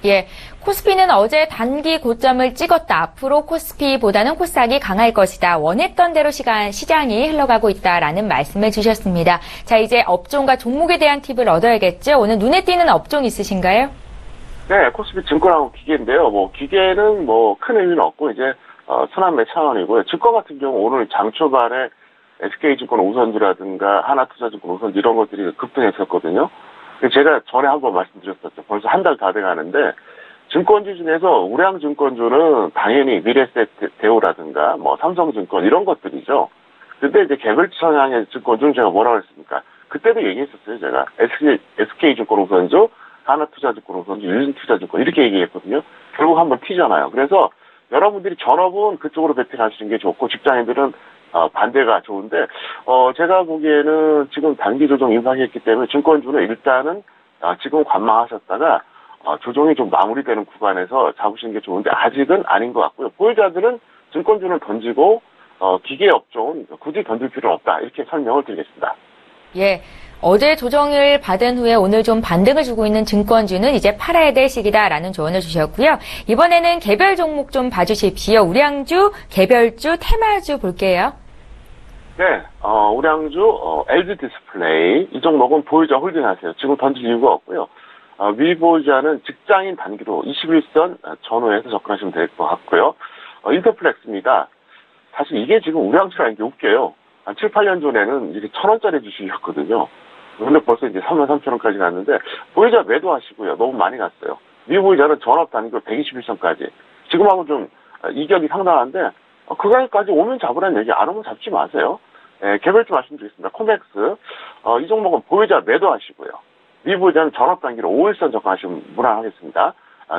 예, 코스피는 어제 단기 고점을 찍었다. 앞으로 코스피보다는 코스닥이 강할 것이다. 원했던 대로 시장이 흘러가고 있다라는 말씀을 주셨습니다. 자, 이제 업종과 종목에 대한 팁을 얻어야겠죠. 오늘 눈에 띄는 업종 있으신가요? 네, 코스피 증권하고 기계인데요. 뭐 기계는 뭐 큰 의미는 없고 이제 순환매 차원이고요. 증권 같은 경우 오늘 장 초반에 SK증권 우선주라든가 하나투자증권 우선주 이런 것들이 급등했었거든요. 제가 전에 한번 말씀드렸었죠. 벌써 한 달 다 돼가는데 증권주 중에서 우량증권주는 당연히 미래에셋대우라든가 뭐 삼성증권 이런 것들이죠. 근데 이제 개별주 성향의 증권주는 제가 뭐라고 했습니까? 그때도 얘기했었어요. 제가 SK증권 우선주, 하나투자증권 우선주, 유진투자증권 이렇게 얘기했거든요. 결국 한번 튀잖아요. 그래서 여러분들이 전업은 그쪽으로 베팅하시는 게 좋고 직장인들은 반대가 좋은데, 제가 보기에는 지금 단기 조정 임박했기 때문에 증권주는 일단은 지금 관망하셨다가 조정이 좀 마무리되는 구간에서 잡으시는 게 좋은데 아직은 아닌 것 같고요. 보유자들은 증권주는 던지고 기계 업종은 굳이 던질 필요는 없다. 이렇게 설명을 드리겠습니다. 예. 어제 조정을 받은 후에 오늘 좀 반등을 주고 있는 증권주는 이제 팔아야 될 시기다라는 조언을 주셨고요. 이번에는 개별 종목 좀 봐주십시오. 우량주, 개별주, 테마주 볼게요. 네, 우량주, LG 디스플레이 이 종목은 보유자 홀딩하세요. 지금 던질 이유가 없고요. 미보유자는 직장인 단기로 21선 전후에서 접근하시면 될 것 같고요. 인터플렉스입니다. 사실 이게 지금 우량주라는 게 웃겨요. 한 7, 8년 전에는 이게 1,000원짜리 주식이었거든요. 근데 벌써 이제 33,000원까지 갔는데, 보유자 매도하시고요. 너무 많이 갔어요. 미보유자는 전업 단기로 121선까지. 지금하고 좀 이격이 상당한데, 그 가격까지 오면 잡으라는 얘기, 안 오면 잡지 마세요. 개별주 말씀드리겠습니다. 코맥스. 이 종목은 보유자 매도하시고요. 미보유자는 전업 단기로 5일선 접근하시면 무난하겠습니다.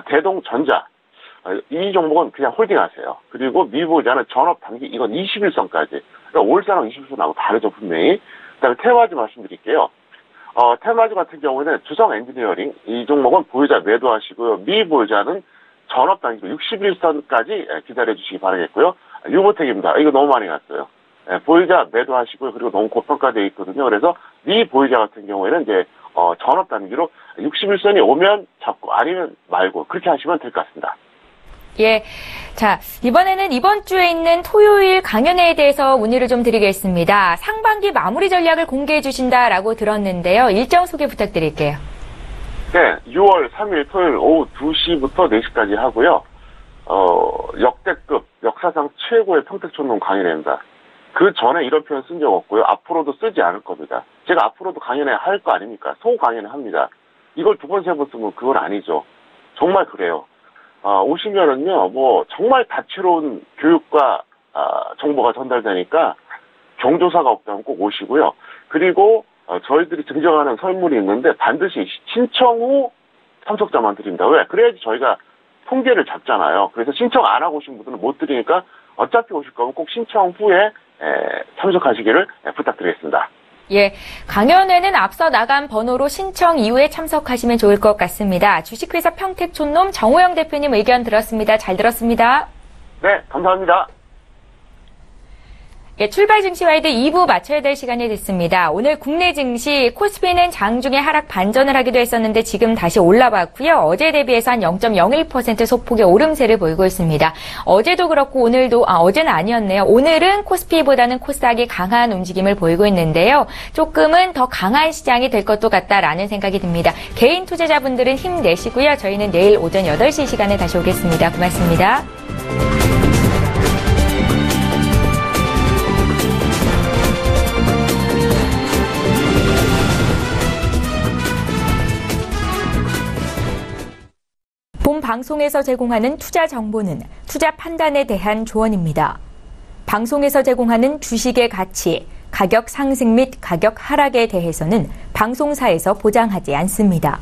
대동전자. 이 종목은 그냥 홀딩하세요. 그리고 미보유자는 전업 단기, 이건 21선까지. 그러니까 5일선하고 21선하고 다르죠, 분명히. 그 다음에 테마주 말씀드릴게요. 테마주 같은 경우에는 주성 엔지니어링. 이 종목은 보유자 매도하시고요. 미보유자는 전업 단기로 61선까지 기다려주시기 바라겠고요. 유보텍입니다. 이거 너무 많이 갔어요. 보유자 매도하시고요. 그리고 너무 고평가되어 있거든요. 그래서 미보유자 같은 경우에는 이제 전업 단기로 61선이 오면 잡고 아니면 말고 그렇게 하시면 될 것 같습니다. 예. 자, 이번에는 이번 주에 있는 토요일 강연회에 대해서 문의를 좀 드리겠습니다. 상반기 마무리 전략을 공개해 주신다라고 들었는데요. 일정 소개 부탁드릴게요. 네, 6월 3일 토요일 오후 2시부터 4시까지 하고요. 역대급, 역사상 최고의 평택촌농 강연회입니다. 그 전에 이런 표현 쓴 적 없고요. 앞으로도 쓰지 않을 겁니다. 제가 앞으로도 강연회 할 거 아닙니까? 소강연회 합니다. 이걸 두 번, 세 번 쓰면 그건 아니죠. 정말 그래요. 오시면은요, 정말 다채로운 교육과, 정보가 전달되니까 경조사가 없다면 꼭 오시고요. 그리고, 저희들이 증정하는 설문이 있는데 반드시 신청 후 참석자만 드립니다. 왜? 그래야지 저희가 통계를 잡잖아요. 그래서 신청 안 하고 오신 분들은 못 드리니까 어차피 오실 거면 꼭 신청 후에 참석하시기를 부탁드리겠습니다. 예, 강연회는 앞서 나간 번호로 신청 이후에 참석하시면 좋을 것 같습니다. 주식회사 평택촌놈 정호영 대표님 의견 들었습니다. 잘 들었습니다. 네, 감사합니다. 예, 출발 증시와이드 2부 마쳐야 될 시간이 됐습니다. 오늘 국내 증시 코스피는 장중에 하락 반전을 하기도 했었는데 지금 다시 올라봤고요. 어제 대비해서 한 0.01% 소폭의 오름세를 보이고 있습니다. 어제도 그렇고 오늘도 어제는 아니었네요. 오늘은 코스피보다는 코스닥이 강한 움직임을 보이고 있는데요. 조금은 더 강한 시장이 될 것도 같다라는 생각이 듭니다. 개인 투자자분들은 힘내시고요. 저희는 내일 오전 8시 시간에 다시 오겠습니다. 고맙습니다. 본 방송에서 제공하는 투자 정보는 투자 판단에 대한 조언입니다. 방송에서 제공하는 주식의 가치, 가격 상승 및 가격 하락에 대해서는 방송사에서 보장하지 않습니다.